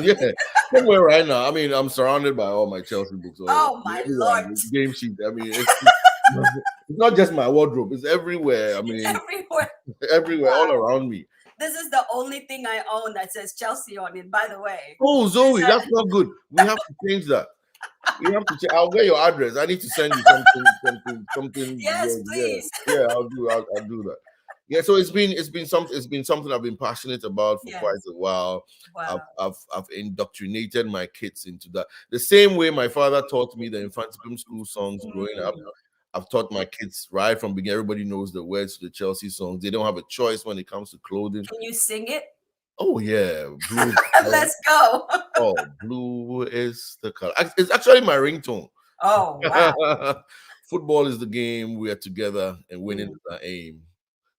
Yeah, somewhere right now. I mean, I'm surrounded by all my Chelsea books. Oh my Lord! Game sheet. I mean, it's not just my wardrobe; it's everywhere. I mean, everywhere, all around me. This is the only thing I own that says Chelsea on it, by the way. Oh, Zoe, that's not good. We have to change that. We have to change. I'll get your address. I need to send you something. Yes, please. Yeah, I'll do that. Yeah, so it's been something I've been passionate about for quite a while. Wow. I've indoctrinated my kids into that. The same way my father taught me the infanticum school songs growing up. I've taught my kids right from beginning. Everybody knows the words to the Chelsea songs. They don't have a choice when it comes to clothing. Can you sing it? Oh yeah, blue. Let's go. Oh, blue is the color. It's actually my ringtone. Oh wow! Football is the game. We are together, and winning is our aim.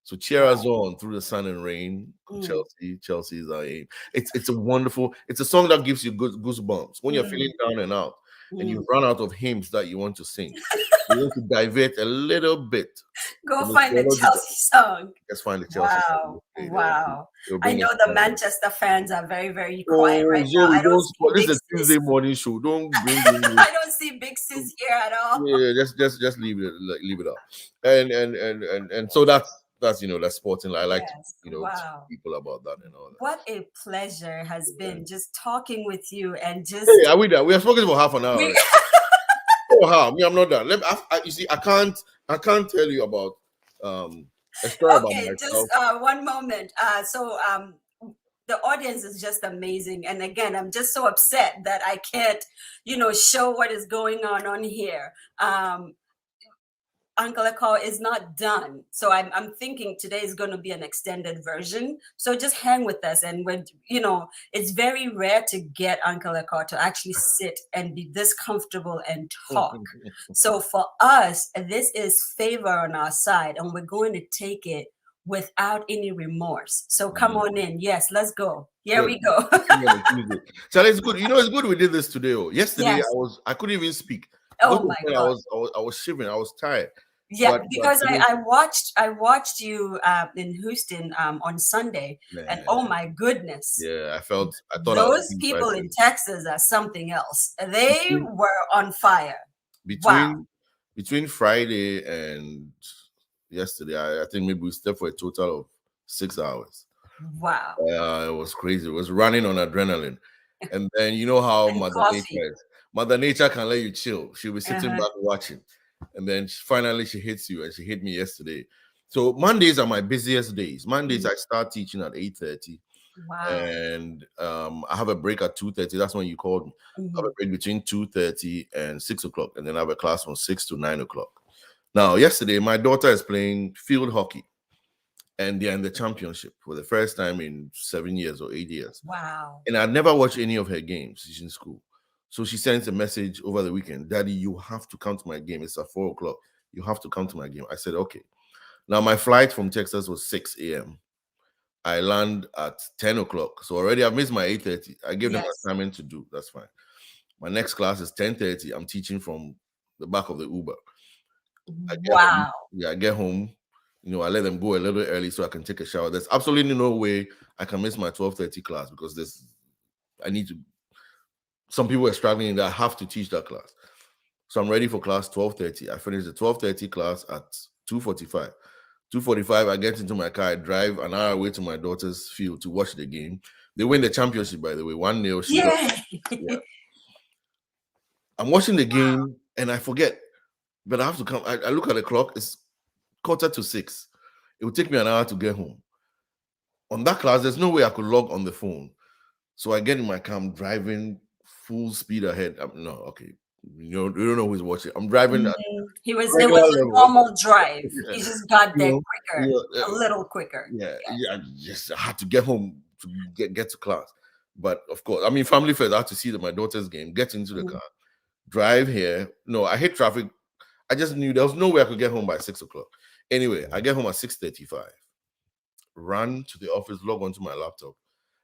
So cheer us on through the sun and rain. Chelsea is our aim. It's a wonderful. It's a song that gives you goosebumps when you're feeling down and out, and you run out of hymns that you want to sing. You want to divert a little bit. Go find the Chelsea song. Just find the Chelsea song. Wow. I know the Manchester fans are very, very quiet right now. I don't this is a Tuesday morning show. Don't bring I don't see big sis here at all. Yeah, just leave it up. And so that's that sporting. I like to tell people about that and all that. What a pleasure has been just talking with you and just. Hey, are we done? We have spoken for half an hour. Oh, how? Me, I'm not done. You see, I can't tell you about a story about myself. Just one moment. So the audience is just amazing, and again, I'm just so upset that I can't, show what is going on here. Uncle Ekow is not done. So I'm thinking today is going to be an extended version. So just hang with us. And when, it's very rare to get Uncle Ekow to actually sit and be this comfortable and talk. So for us, this is favor on our side, and we're going to take it without any remorse. So come on in. Yes, let's go. Here we go. So it's good. It's good we did this today. Yesterday, I couldn't even speak. Oh my God. I was shivering. I was tired. Yeah, because I watched you in Houston on Sunday, and oh my goodness! Yeah, I thought those people in Texas are something else. They were on fire. Between Friday and yesterday, I think maybe we slept for a total of 6 hours. Wow! It was crazy. It was running on adrenaline, and then you know how Mother Nature is. Mother Nature can let you chill. She'll be sitting back watching. And then finally she hits you, and she hit me yesterday. So Mondays are my busiest days. Mondays I start teaching at 8:30. Wow. And I have a break at 2:30. That's when you called me. I have a break between 2:30 and 6 o'clock, and then I have a class from 6 to 9 o'clock. Now, yesterday, my daughter is playing field hockey, and they're in the championship for the first time in 7 years or 8 years. Wow. And I never watched any of her games. She's in school. So she sends a message over the weekend, Daddy, you have to come to my game. It's at 4 o'clock. You have to come to my game. I said, okay. Now, my flight from Texas was 6 a.m. I land at 10 o'clock. So already I've missed my 8:30. I gave them assignment to do. That's fine. My next class is 10:30. I'm teaching from the back of the Uber. I get home. I let them go a little early so I can take a shower. There's absolutely no way I can miss my 12:30 class because some people are struggling that I have to teach that class. So I'm ready for class 12:30. I finished the 12:30 class at 2:45. 2:45, I get into my car, I drive an hour away to my daughter's field to watch the game. They win the championship, by the way, 1-0. She got, Yeah. yeah. I'm watching the game and I forget, but I have to come. I look at the clock, it's 5:45. It will take me an hour to get home. On that class, there's no way I could log on the phone. So I get in my car, I'm driving full speed ahead. No, okay. You don't know who's watching. I'm driving at It regular was a level. normal drive. He Yeah. just got there You quicker, a little quicker. yeah, I had to get home to get to class. But of course, I mean, family first. I had to see my daughter's game, get into the car, drive here. No, I hate traffic. I just knew there was no way I could get home by 6 o'clock. Anyway, I get home at 6:35. Run to the office, log onto my laptop.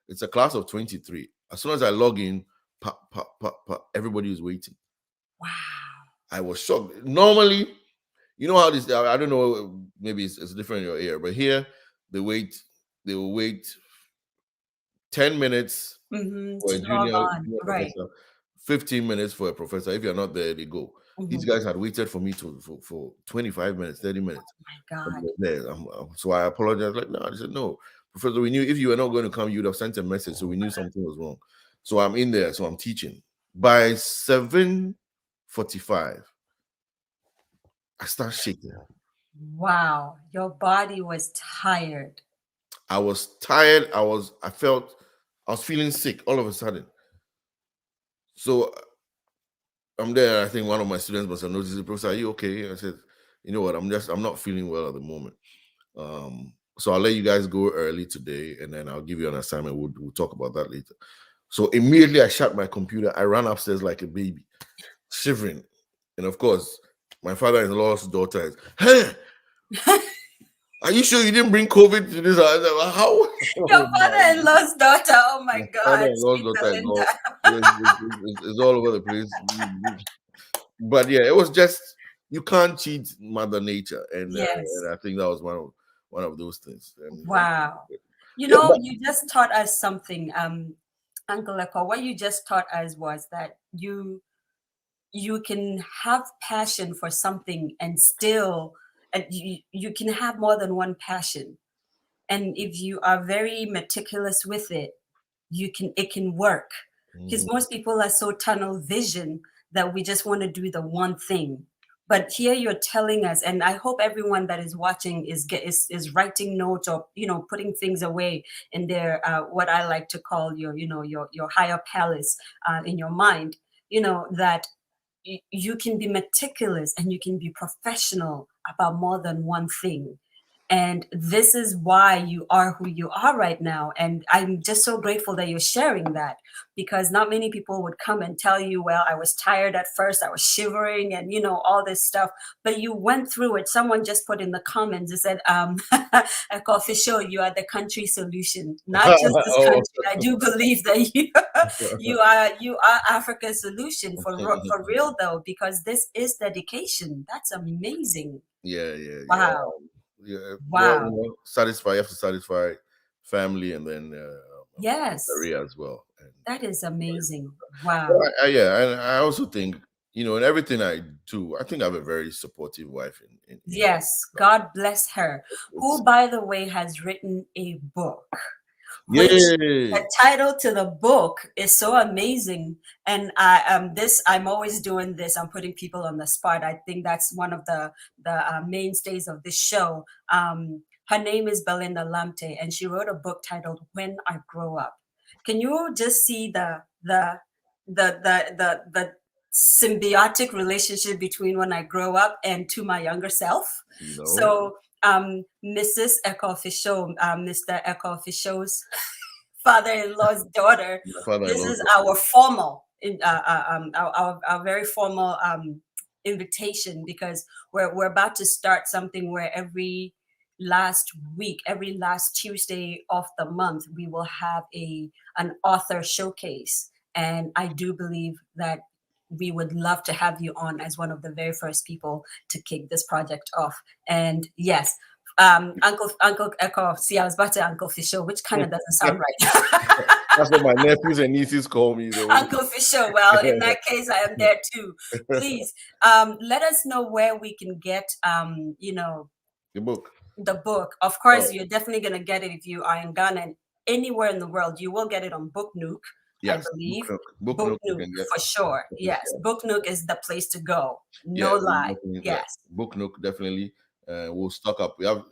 It's a class of 23. As soon as I log in, pop, pop, pop, pop, everybody is waiting. Wow. I was shocked. Normally, you know how this, I don't know, maybe it's different in your area, but here they will wait 10 minutes for a To log junior on. Right. professor, 15 minutes for a professor. If you're not there, they go. These guys had waited for me for 25 minutes, 30 minutes. My God. There. So I apologized. Like, no, I said, no, Professor, we knew if you were not going to come, you would have sent a message. So we knew something was wrong. So I'm in there. So I'm teaching. By 7:45, I start shaking. Wow. Your body was tired. I was tired. I was feeling sick all of a sudden. So I'm there. I think one of my students must have noticed it. Professor, are you okay? I said, you know what? I'm not feeling well at the moment. So I'll let you guys go early today, and then I'll give you an assignment. We'll talk about that later. So immediately I shut my computer. I ran upstairs like a baby, shivering. And of course, my father-in-law's daughter is, hey, are you sure you didn't bring COVID to this house? How? Your father-in-law's daughter. Oh my God. Father-in-law's daughter is all over the place. But yeah, it was just, you can't cheat Mother Nature, and I think that was one of those things. Wow. You just taught us something, Uncle Ekow. What you just taught us was that you can have passion for something and still, and you can have more than one passion. And if you are very meticulous with it, it can work. Because most people are so tunnel vision that we just want to do the one thing. But here you're telling us, and I hope everyone that is watching is writing notes, or putting things away in their what I like to call your higher palace in your mind. That you can be meticulous and you can be professional about more than one thing. And this is why you are who you are right now. And I'm just so grateful that you're sharing that, because not many people would come and tell you, well, I was tired at first, I was shivering, and all this stuff. But you went through it. Someone just put in the comments, it said, Ekow Fisho, you are the country solution. Not just this country. I do believe that you are Africa's solution for real though, because this is dedication. That's amazing. Yeah. Wow. Yeah. Wow. Well, you have to satisfy family, and then yes, career as well. And that is amazing. Wow. and I also think, in everything I do, I think I have a very supportive wife. Yes, God bless her. Who, by the way, has written a book. Which the title to the book is so amazing. And I'm always doing this. I'm putting people on the spot. I think that's one of the mainstays of this show. Her name is Belinda Lamte, and she wrote a book titled When I Grow Up. Can you just see the symbiotic relationship between when I grow up and to my younger self? So Mrs. Ekow Fisho, Mr. Ekow Fisho's father-in-law's daughter. This is our formal, our very formal invitation, because we're about to start something where every last week, every last Tuesday of the month, we will have an author showcase. And I do believe that we would love to have you on as one of the very first people to kick this project off. And yes, Uncle Ekow. See, I was about to say Uncle Fisho, which kind of doesn't sound right. That's what my nephews and nieces call me, though. Uncle Fisho. Well, in that case, I am there too. Please, let us know where we can get, The book. the book. Of course, Oh, you're definitely gonna get it if you are in Ghana and anywhere in the world. You will get it on Book Nook, I yes, believe. Book Book Nook you Nook can get. for sure. Yes, Book Nook is the place to go. No lie. Yeah, Yes, Book Nook definitely. We'll stock up. We have.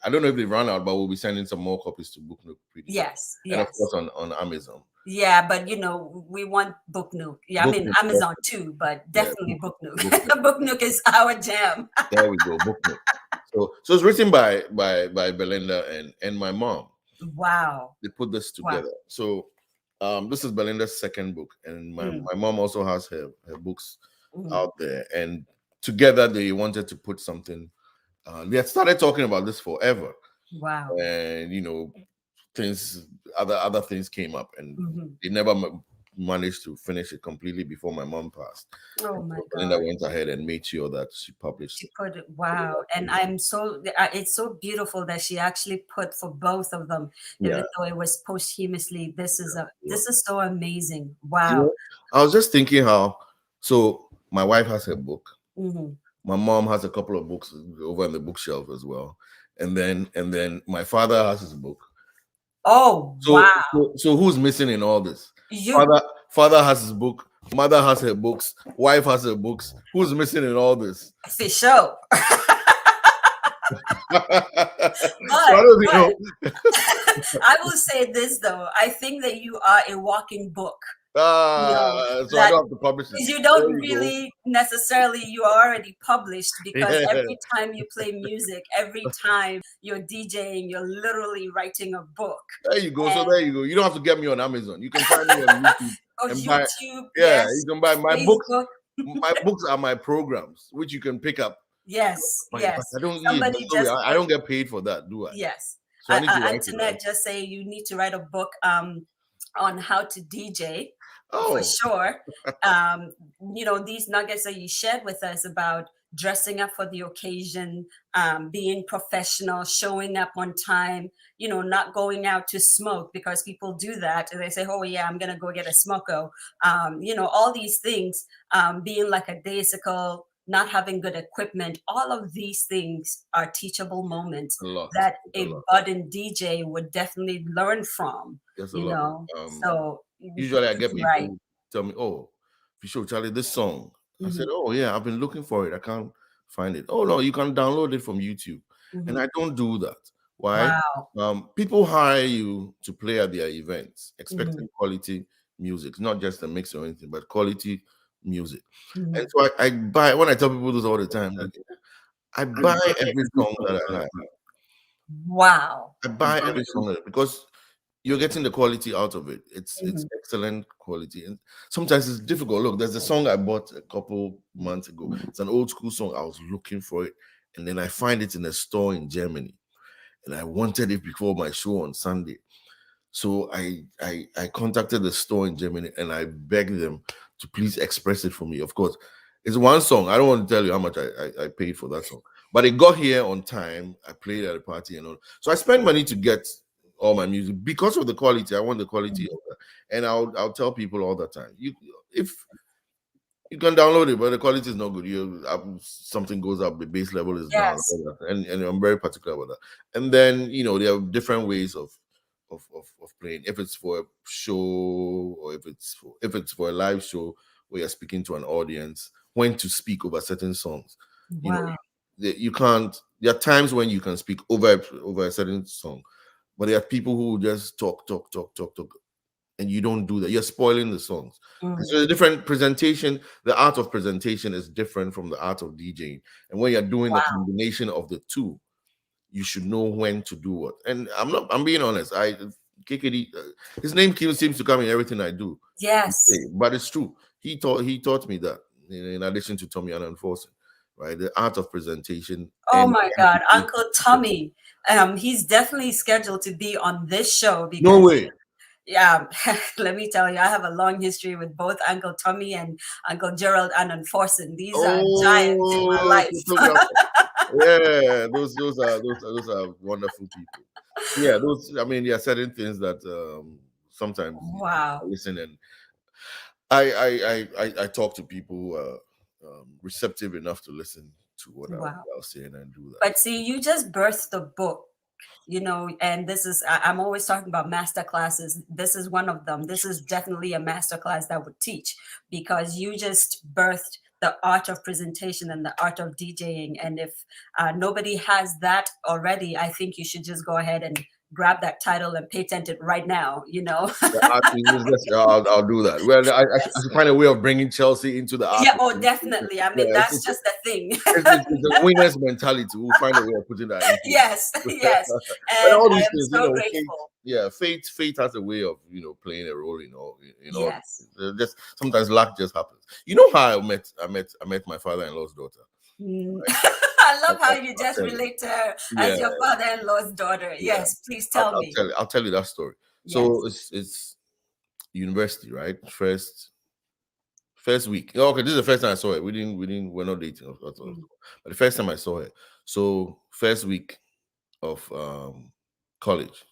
I don't know if they run out, but we'll be sending some more copies to Book Nook pretty soon, yes, and of yes. course on Amazon. Yeah, but we want Book Nook. Yeah, I Book mean Nook, Amazon too, but yeah, definitely Book Nook. Book Nook. Book Nook is our jam. There we go, Book Nook. So it's written by Belinda and my mom. Wow. They put this Wow. together. So this is Belinda's second book, and Mm, my mom also has her books mm, out there, and together they wanted to put something. They had started talking about this forever, wow. and things, other things came up, and Hmm. they never managed to finish it completely before my mom passed. Oh And my so Belinda God. went ahead and made sure that she published She it. put it, wow. And I'm so, it's so beautiful that she actually put for both of them, Yeah, even though it was posthumously. yeah. This is so amazing. You Wow. know, I was just thinking how. So my wife has her book. Hmm. My mom has a couple of books over on the bookshelf as well, and then my father has his book. Oh, wow. So who's missing in all this? You, Father has his book. Mother has her books. Wife has her books. Who's missing in all this? Fisho. So I don't But know. I will say this though. I think that you are a walking book. So I That don't have to publish it. you There don't you go. really necessarily, you are already published because Yeah, every time you play music, every time you're DJing, you're literally writing a book. there you go. So And there you go. You don't have to get me on Amazon. You can find me on YouTube on and buy. YouTube, Yeah, yes, you can buy my books. Facebook, My books are my programs, which you can pick up. yes, But yes. I don't. Yeah, but Somebody sorry, just I put, don't get paid for that, do I? yes. So I need to write it out. Antoinette just say you need to write a book on how to DJ for Oh, sure. These nuggets that you shared with us about dressing up for the occasion, being professional, showing up on time, not going out to smoke because people do that. And they say, oh, yeah, I'm going to go get a smoko. All these things, being like a daisical, not having good equipment, all of these things are teachable moments a lot. that It's a a lot. budding DJ would definitely learn from, There's a you lot. know. So Usually I get people right. who tell me, "Oh, Fisho, Charlie, this song." I said, Hmm. "Oh yeah, I've been looking for it. I can't find it." "Oh no, you can download it from YouTube." And Hmm. I don't do that. Why? Wow. People hire you to play at their events, Hmm. expecting quality music, not just a mix or anything, but quality music. And Hmm. so I buy. When I tell people this all the time, like, I buy every song that I like. Wow. I buy every song because you're getting the quality out of it. It's Hmm. excellent quality, and sometimes it's difficult. Look, there's a song I bought a couple months ago. It's an old school song. I was looking for it, and then I find it in a store in Germany, and I wanted it before my show on Sunday. So I contacted the store in Germany and I begged them to please express it for me. Of course, it's one song. I don't want to tell you how much I paid for that song, but it got here on time. I played at a party and all. So I spent money to get all my music because of the quality. I want the quality of that, and I'll tell people all the time. If you can download it, but the quality is not good. Something goes up, the bass level is down, Yes. all that. And I'm very particular about that. And then there are different ways of playing. If it's for a show or if it's for a live show where you're speaking to an audience, when to speak over certain songs. You know, Wow. you can't. There are times when you can speak over a certain song, but there are people who just talk, and you don't do that. You're spoiling the songs. And Mm. so the different presentation, the art of presentation is different from the art of DJing. And when you're doing the Wow. combination of the two, you should know when to do what. And I'm being honest. KKD, his name seems to come in everything I do. Yes. But it's true. He taught me that in addition to Tommy and enforcing, right? The art of presentation Oh and my God, Uncle Tommy. He's definitely scheduled to be on this show no because, way. yeah, let me tell you, I have a long history with both Uncle Tommy and Uncle Gerald and Enforcing. These are giants in my Oh, so tell me life. after. Yeah, those are wonderful people. Yeah, those. I mean, there are certain things that sometimes I Wow. listen, and I talk to people who are receptive enough to listen to what Wow. I'll say, and I do that. But see, you just birthed the book, and this is, I'm always talking about master classes. This is one of them. This is definitely a master class that would teach, because you just birthed the art of presentation and the art of DJing. And if nobody has that already, I think you should just go ahead and grab that title and patent it right now. Yeah, I'll do that. Well, I Yes. should find a way of bringing Chelsea into the art. Yeah. Oh, definitely. I Yeah, mean, that's just the thing. it's a winner's mentality. We'll find a way of putting that into it. Yes. Yes. But And all I these am things, so fate, grateful. yeah, fate has a way of playing a role in all these Yes. things. Just sometimes luck just happens. You know how I met my father-in-law's daughter. Mm. Right? I love how you I'll just tell you. relate to her Yeah, as your father-in-law's daughter. yeah. Yes, please tell me. I'll tell you that story. So Yes. it's university, right? First week. Okay, this is the first time I saw it. We're not dating, but the first time I saw it. So first week of college,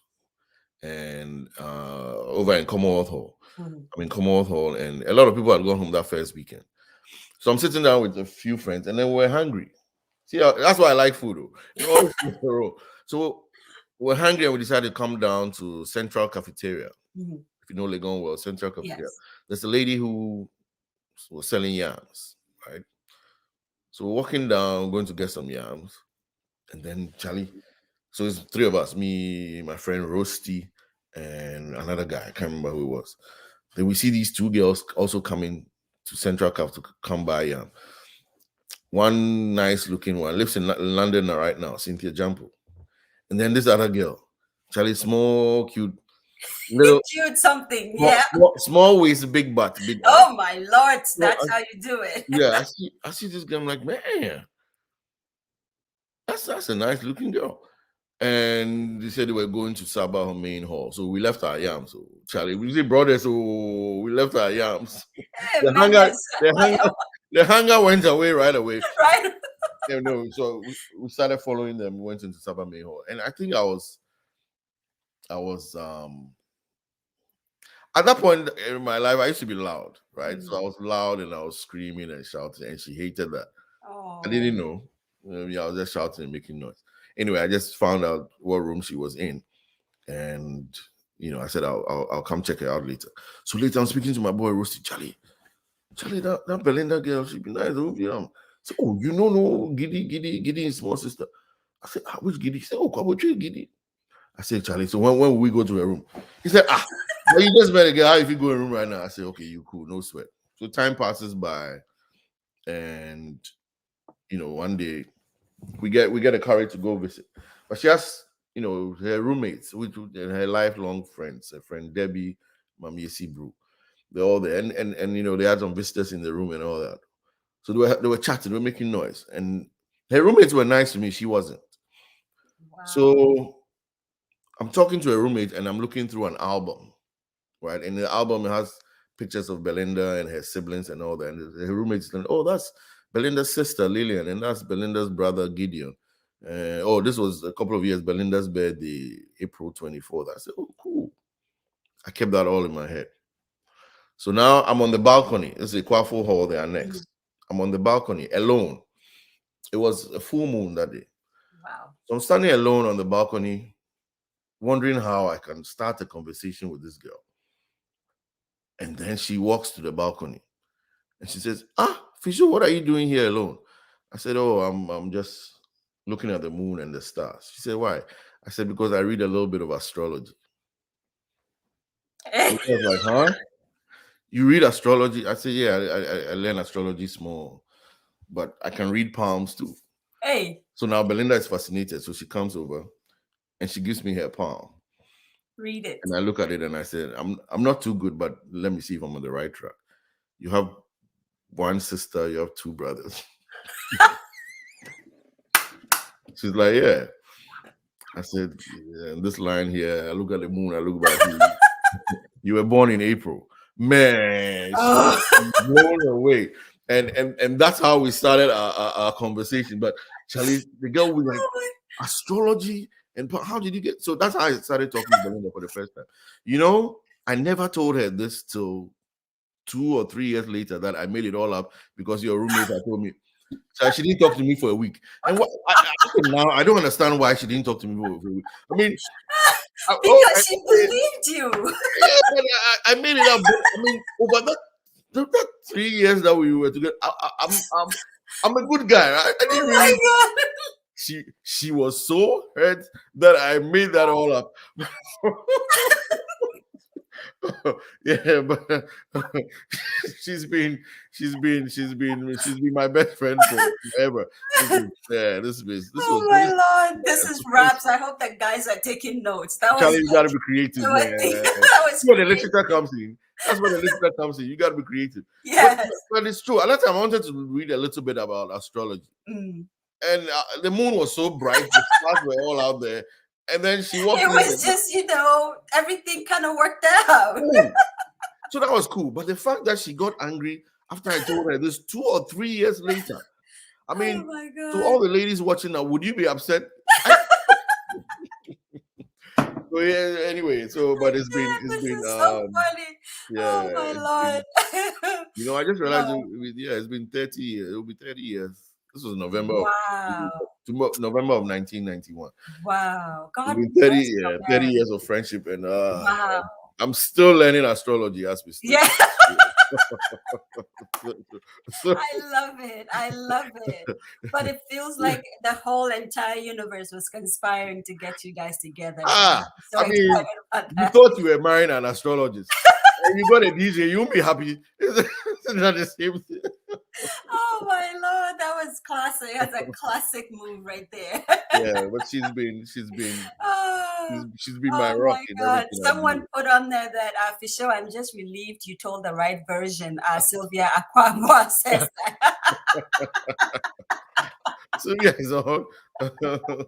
and over in Commonwealth Hall. I'm in Commonwealth Hall, and a lot of people had gone home that first weekend. So I'm sitting down with a few friends, and then we're hungry. See, that's why I like food, though. So we're hungry, and we decided to come down to Central Cafeteria. If you know Legon well, Central Cafeteria. Yes. There's a lady who was selling yams, right? So we're walking down, going to get some yams, and then Charlie. So it's three of us, me, my friend Roasty, and another guy. I can't remember who it was. Then we see these two girls also coming to Central Cap to come by yam. One nice looking one lives in London right now, Cynthia Jampo. And then this other girl, Charlie, small, cute, little, Cute something. Yeah. small waist, big butt, big eyes. Oh my Lord, So that's how you do it. Yeah, I see this girl. I'm like, man, that's a nice looking girl. And they said they were going to Sabah main hall. So we left our yams. So Charlie, we say brothers, so we left our yams. Hey, The hunger went away right away. right? Yeah, no, so we started following them. We went into Sabah main hall. And I think I was at that point in my life, I used to be loud, right? So I was loud and I was screaming and shouting, and she hated that. Oh. I didn't know. I was just shouting and making noise. Anyway, I just found out what room she was in, and I said I'll come check her out later. So later I'm speaking to my boy Roasty. Charlie, that Belinda girl, she be nice. So, oh, no, Giddy is small sister. I said, which Giddy? He said, oh, Kwaboche Giddy. I said, Charlie, so when will we go to her room? He said, well, you just met a girl. How if you go in room right now? I said, okay, you cool, no sweat. So time passes by, and one day we get a courage to go visit. But she has, her roommates, which her lifelong friends, her friend Debbie, Mami Sibru. They're all there. And they had some visitors in the room and all that. So they were chatting, they were making noise. And her roommates were nice to me, she wasn't. Wow. So I'm talking to a roommate and I'm looking through an album, right? And the album has pictures of Belinda and her siblings and all that. And her roommate's like, oh, that's Belinda's sister, Lillian, and that's Belinda's brother, Gideon. This was a couple of years, Belinda's birthday, April 24th. I said, oh, cool. I kept that all in my head. So now I'm on the balcony. This is a Kwafo Hall, they are next. I'm on the balcony alone. It was a full moon that day. Wow. So I'm standing alone on the balcony, wondering how I can start a conversation with this girl. And then she walks to the balcony and she says, Fisho, what are you doing here alone? I said, oh, I'm just looking at the moon and the stars. She said, why? I said, because I read a little bit of astrology. I was like, huh? You read astrology? I said, yeah, I learn astrology small, but I can read palms too. Hey. So now Belinda is fascinated. So she comes over and she gives me her palm. Read it. And I look at it and I said, I'm not too good, but let me see if I'm on the right track. You have one sister, you have two brothers. She's like, yeah. I said, yeah, this line here, I look at the moon, I look back. You were born in April. Man, she's blown away. And that's how we started our conversation. But Charlie, the girl was like, Oh my, astrology? And how did you get? So that's how I started talking to Belinda for the first time. You know, I never told her this till 2 or 3 years later that I made it all up because your roommate had told me. So she didn't talk to me for a week. And what now I don't understand why she didn't talk to me for a week. I mean, because she believed you. yeah, but I made it up. But, I mean, over that 3 years that we were together, I'm a good guy. I didn't Oh really. my God. She was so hurt that I made that all up. Yeah, but she's been my best friend forever. This Oh was my this. Lord. This is raps. I hope that guys are taking notes. That was Charlie, you gotta be creative, that man. was When the creative. literature comes in, that's when the literature comes in. You gotta be creative. Yes. But it's true. Another time I wanted to read a little bit about astrology, Mm. and the moon was so bright, the stars were all out there, and then she walked It in. was just, everything kind of worked out. Boom. So that was cool. But the fact that she got angry after I told her this 2 or 3 years later, I Oh mean, my to God. all the ladies watching now, would you be upset? So yeah, anyway, but it's been This is so funny. yeah, Oh my it's been, Lord. I just realized Oh, it's been 30 years. It'll be 30 years. This was wow. November of 1991. Wow. It's God been bless your 30 marriage. years of friendship, and Wow. I'm still learning astrology as we speak. Yeah. So, I love it. I love it. But it feels like the whole entire universe was conspiring to get you guys together. And I'm so I mean, excited about you that. thought you were marrying an astrologist. And you got a DJ, you'll be happy. It's not the same thing. Oh my Lord, that was classic. That's a classic move right there. Yeah, but Oh, she's been my oh rock my in God. everything I Someone do. put on there that Fisho, I'm just relieved you told the right version. Sylvia Aquamwa says that. So yeah, so Oh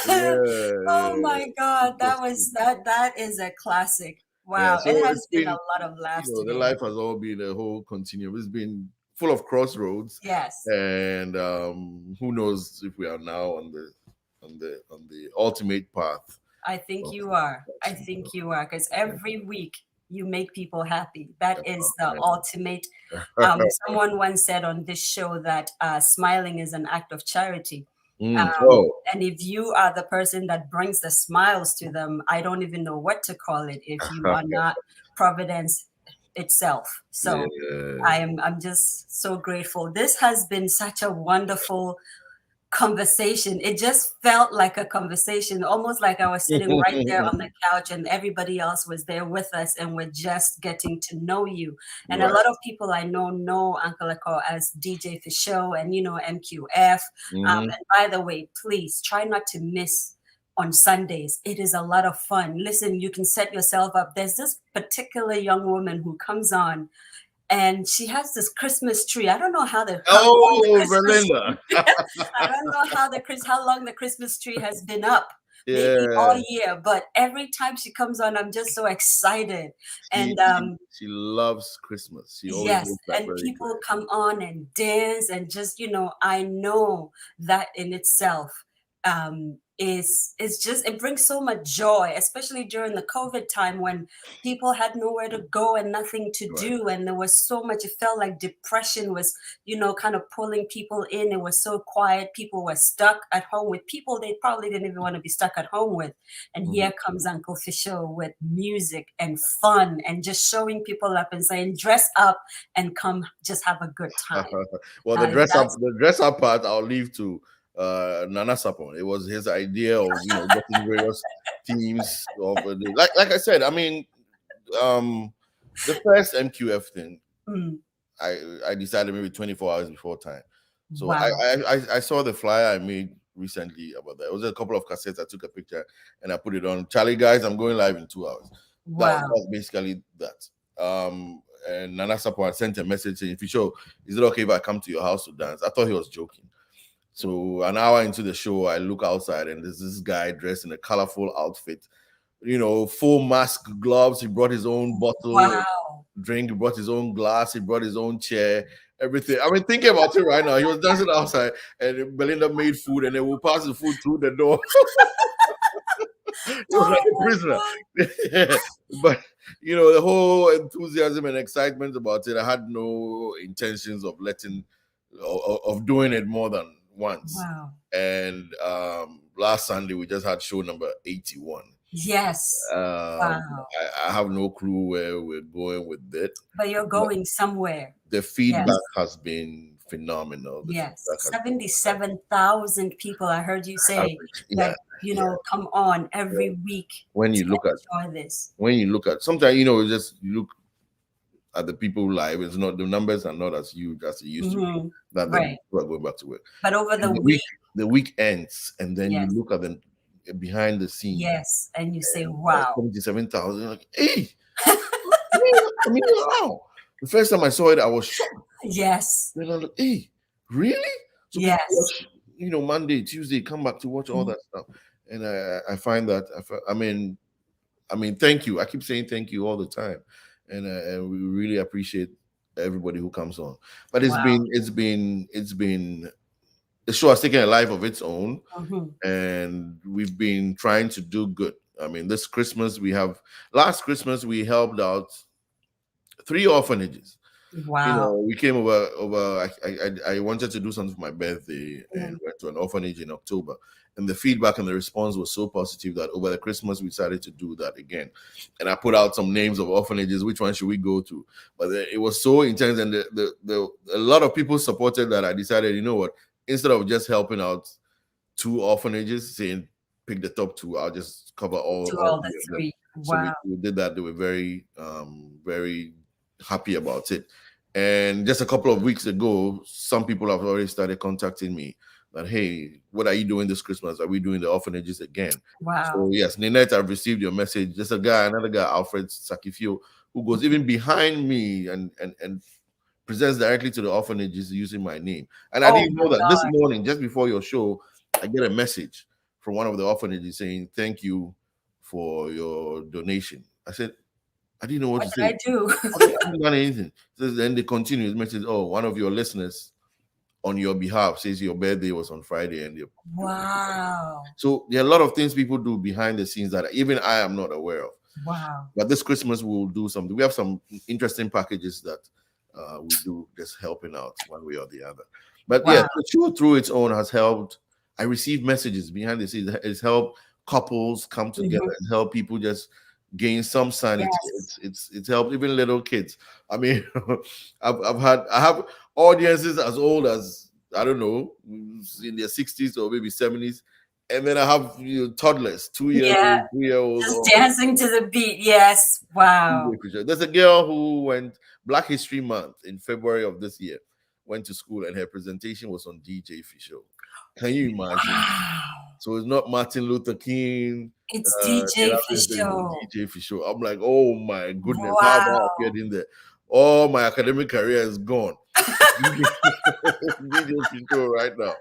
yeah. my God, that is a classic. Yeah, Wow, so it has it's been a been, lot of laughs the today. life has all been a whole continuum. It's been full of crossroads, Yes, and who knows if we are now on the ultimate path I think of you are. I satisfaction. think you are because every week you make people happy. That is the Man. ultimate. Someone once said on this show that smiling is an act of charity. Oh, And if you are the person that brings the smiles to them, I don't even know what to call it if you are not Providence itself. So yeah. I'm just so grateful. This has been such a wonderful conversation. It just felt like a conversation, almost like I was sitting right there on the couch and everybody else was there with us and we're just getting to know you. And a Right. lot of people I know Uncle Ekow as DJ Fisho and MQF. Mhm. And by the way, please try not to miss on Sundays. It is a lot of fun. Listen, you can set yourself up. There's this particular young woman who comes on and she has this Christmas tree. I don't know how long the Oh, Christmas Belinda. I don't know how long the Christmas tree has been up. Maybe Yeah. all year, but every time she comes on, I'm just so excited. She, And she she loves Christmas. She always yes, makes that and very people clear. come on and dance and just, I know that in itself is just it brings so much joy, especially during the COVID time when people had nowhere to go and nothing to Right. do. And there was so much, it felt like depression was, kind of pulling people in. It was so quiet. People were stuck at home with people they probably didn't even want to be stuck at home with. And Mhm. here comes Uncle Fisho with music and fun and just showing people up and saying, dress up and come just have a good time. Well, That's the dress up part I'll leave to Nana Sapon. It was his idea of getting various teams of like I said. I mean, the first MQF thing, mm, I decided maybe 24 hours before time. So wow. I saw the flyer I made recently about that. It was a couple of cassettes. I took a picture and I put it on. Charlie, guys, I'm going live in 2 hours. That Wow. was basically that. And Nana Sapo had sent a message saying, Fisho, is it okay if I come to your house to dance? I thought he was joking. So an hour into the show, I look outside and there's this guy dressed in a colorful outfit, full mask, gloves. He brought his own bottle of Wow. drink, he brought his own glass, he brought his own chair. everything. I mean, thinking about it right now, he was dancing outside, and Belinda made food, and they will pass the food through the door. It was like Oh a my prisoner. But the whole enthusiasm and excitement about it, I had no intentions of of doing it more than once. Wow. And last Sunday we just had show number 81. Yes. Wow. I have no clue where we're going with it. But you're going somewhere. The feedback has been phenomenal. Yes. 77,000 people, I heard you say, that come on every week. When you look at this. When you look at, sometimes just look at the people live, it's not, the numbers are not as huge as it used to be. That people are going back to work. But over the week ends, and then you look at them behind the scenes. Yes, and you say, wow. 77,000. Like, hey, I mean, wow. The first time I saw it, I was shocked. Yes. Then I was like, hey, really? So yes. Watch, Monday, Tuesday, come back to watch all that stuff. And I find that, I mean, thank you. I keep saying thank you all the time. And we really appreciate everybody who comes on. But it's been the show has taken a life of its own, and we've been trying to do good. I mean, last Christmas we helped out 3 orphanages. Wow. We came over. I wanted to do something for my birthday and went to an orphanage in October. And the feedback and the response was so positive that over the Christmas we decided to do that again. And I put out some names of orphanages. Which one should we go to? But it was so intense, and a lot of people supported that. I decided, you know what? Instead of just helping out 2 orphanages, saying pick the top 2, I'll just cover all the 3. Wow. So we did that. They were very, very happy about it. And just a couple of weeks ago, some people have already started contacting me that, hey, what are you doing this Christmas? Are we doing the orphanages again? Wow. So yes, Ninette, I've received your message. There's another guy, Alfred Sakifio, who goes even behind me and presents directly to the orphanages using my name. And I didn't know that. This morning, just before your show, I get a message from one of the orphanages saying, thank you for your donation. I said, I didn't know what to say. I do. I haven't done anything. So then they continue. It message, one of your listeners on your behalf says your birthday was on Friday. And wow. So there are a lot of things people do behind the scenes that even I am not aware of. Wow. But this Christmas we'll do something. We have some interesting packages that we do, just helping out one way or the other. But yeah, the show through its own has helped. I receive messages behind the scenes. It's helped couples come together and help people just gain some sanity. Yes. It's helped even little kids. I mean, I have audiences as old as, I don't know, in their 60s or maybe 70s. And then I have toddlers, 2-year-olds, 3-year-olds. Just dancing to the beat. Yes. Wow. There's a girl who went Black History Month in February of this year, went to school, and her presentation was on DJ Fisho. Can you imagine? Wow. So it's not Martin Luther King. It's DJ Fisho. DJ Fisho. I'm like, oh my goodness, how did I get in there? All my academic career is gone. DJ Fisho right now.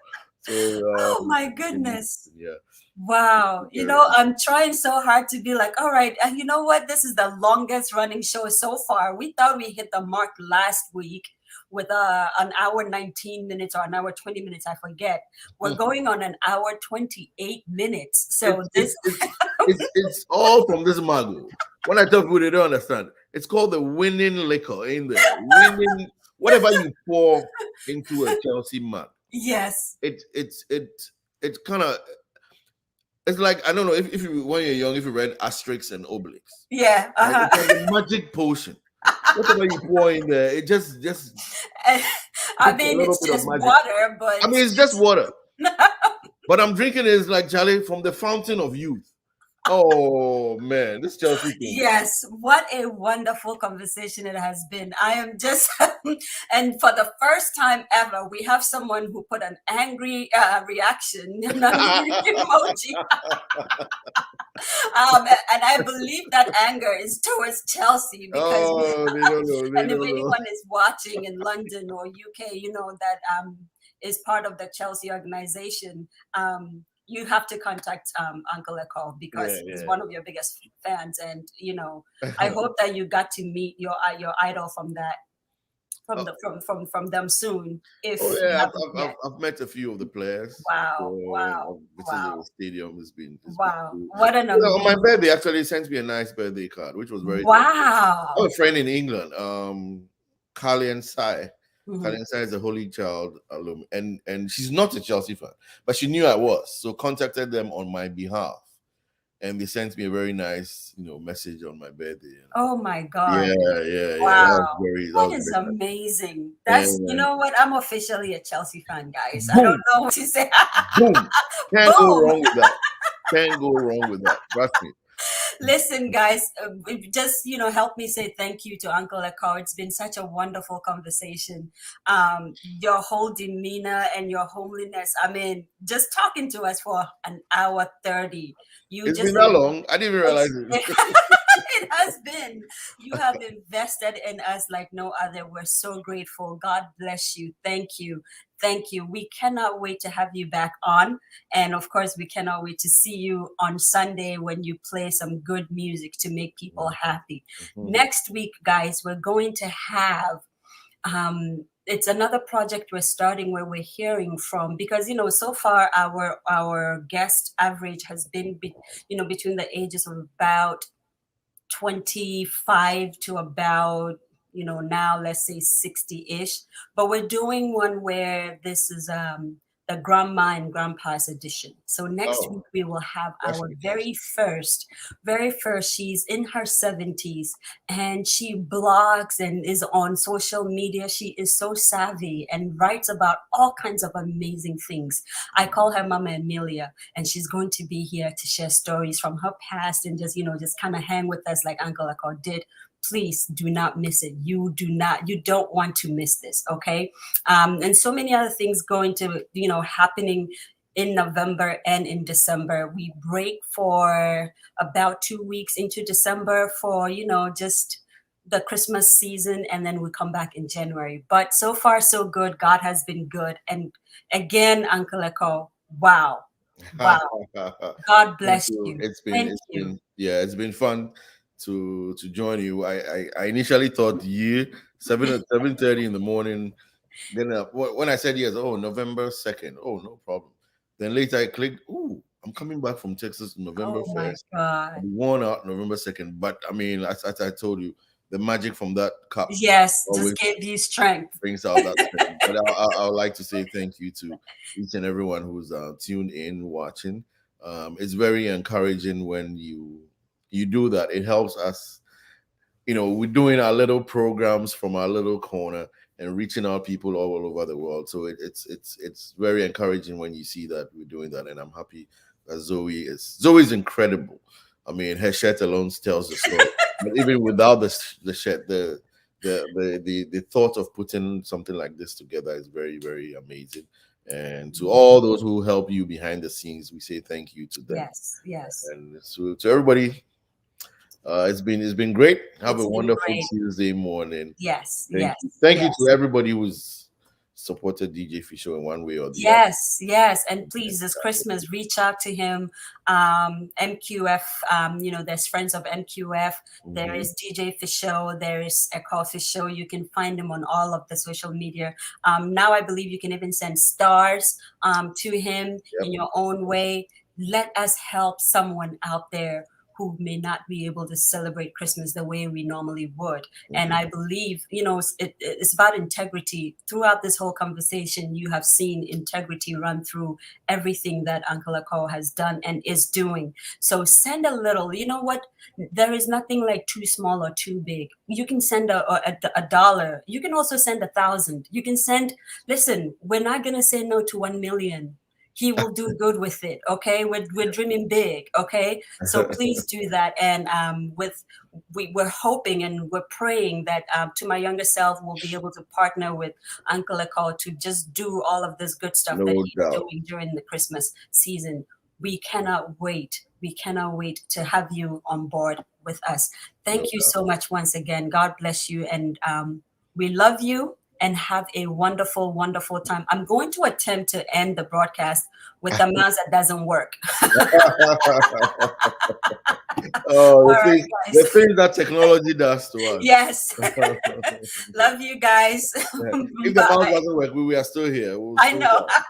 So, oh my goodness. Yeah. Wow. I'm trying so hard to be like, all right, and you know what? This is the longest running show so far. We thought we hit the mark last week with an hour 19 minutes or an hour 20 minutes, I forget. We're going on an hour 28 minutes. So it's all from this mago. When I tell people, they don't understand. It's called the winning liquor in there. Winning, whatever you pour into a Chelsea mug. Yes. It's kind of, it's like, I don't know, if you, when you're young, if you read Asterix and Obelix. Yeah. Like, it's like a magic potion. Whatever you pour in there, it just I mean, it's just water, but I mean, it's just water. But I'm drinking is like, Charlie, from the fountain of youth. Oh man, this Chelsea thing. Yes, what a wonderful conversation it has been. I am just, and for the first time ever, we have someone who put an angry reaction, an angry emoji. And I believe that anger is towards Chelsea because and if anyone is watching in London or UK, that is part of the Chelsea organization. You have to contact Uncle Ekow because he's one of your biggest fans, and I hope that you got to meet your idol from from them soon if Oh you yeah, haven't yet. I've met a few of the players. Wow, So wow, I've visited wow, the stadium. It's been wow. cool. What an On my amazing. birthday, actually, they sent me a nice birthday card, which was very thoughtful. I have Wow. a friend in England, Carly and Sai. Mhm. Carly and Sai is a Holy Child alum, and she's not a Chelsea fan, but she knew I was, so contacted them on my behalf, and they sent me a very nice, message on my birthday. Oh my God. Yeah, yeah, yeah. Wow. That That was is very nice. amazing. That's, you And know what? I'm officially a Chelsea fan, guys. I don't boom, know what to say. boom, can't go Boom. wrong with that. Can't go wrong with that. Trust me. Listen, guys, just help me say thank you to Uncle Ekow. It's been such a wonderful conversation. Your whole demeanor and your homeliness. I mean, just talking to us for an hour 30. You It's just been that long. I didn't even realize it, it. it has been. You have invested in us like no other. We're so grateful. God bless you. Thank you. Thank you. We cannot wait to have you back on. And of course, we cannot wait to see you on Sunday when you play some good music to make people happy. Mhm. Next week, guys, we're going to have it's another project we're starting where we're hearing from, because so far our guest average has been between the ages of about 25 to about now let's say 60-ish, but we're doing one where this is the grandma and grandpa's edition. So next week Oh, we will have that's our nice. very first. She's in her 70s and she blogs and is on social media. She is so savvy and writes about all kinds of amazing things. I call her Mama Amelia, and she's going to be here to share stories from her past and just kind of hang with us like Uncle Ekow did. Please do not miss it. You don't want to miss this, okay? And so many other things going to happening in November and in December. We break for about 2 weeks into December for just the Christmas season, and then we come back in January. But so far so good. God has been good. And again, Uncle Ekow, wow. Wow. God Thank bless you. you. Thank you. Yeah, it's been fun to join you. I initially thought 7:30 in the morning. Then when I said yes, oh, November 2nd. Oh, no problem. Then later I clicked, oh, I'm coming back from Texas November Oh my 1st. I'll God. be worn out November 2nd. But I mean, as I told you, the magic from that cup Yes, just always gave you strength. brings out that strength. But I would like to say thank you to each and everyone who's tuned in, watching. It's very encouraging when you do that. It helps us. We're doing our little programs from our little corner and reaching out people all over the world. So it's very encouraging when you see that we're doing that, and I'm happy that Zoe's incredible. I mean, her shirt alone tells the story. But even without the shirt, the thought of putting something like this together is very, very amazing. And to all those who help you behind the scenes, we say thank you to them. Yes, yes. And so to everybody, it's been great. Have a It's been wonderful great. Tuesday morning. Yes, Thank yes, you. Thank you to yes. everybody who's supported DJ Fisho in one way or the other. Yes, yes. And please, this Christmas, reach out to him. MQF, there's friends of MQF. There Mhm. is DJ Fisho. There is Ekow Fisho. You can find him on all of the social media. Now I believe you can even send stars to him in Yep. your own way. Let us help someone out there who may not be able to celebrate Christmas the way we normally would. And I believe, it's about integrity. Throughout this whole conversation, you have seen integrity run through everything that Uncle Ekow has done and is doing. So send a little. You know what? There is nothing like too small or too big. You can send a dollar. You can also send 1,000. You can send, listen, we're not going to say no to 1 million. He will do good with it. Okay, we're dreaming big. Okay, so please do that. And we're hoping and we're praying that to my younger self we'll be able to partner with Uncle Ekow to just do all of this good stuff that No he's doubt. doing during the Christmas season. We cannot wait. We cannot wait to have you on board with us. No Thank you doubt. so much once again. God bless you, and we love you. And have a wonderful, wonderful time. I'm going to attempt to end the broadcast with the mouse that doesn't work. Oh, All right, the guys. things that technology does to us. Yes. Love you guys. If the mouse Bye. doesn't work, we are still here. We'll I still know. talk.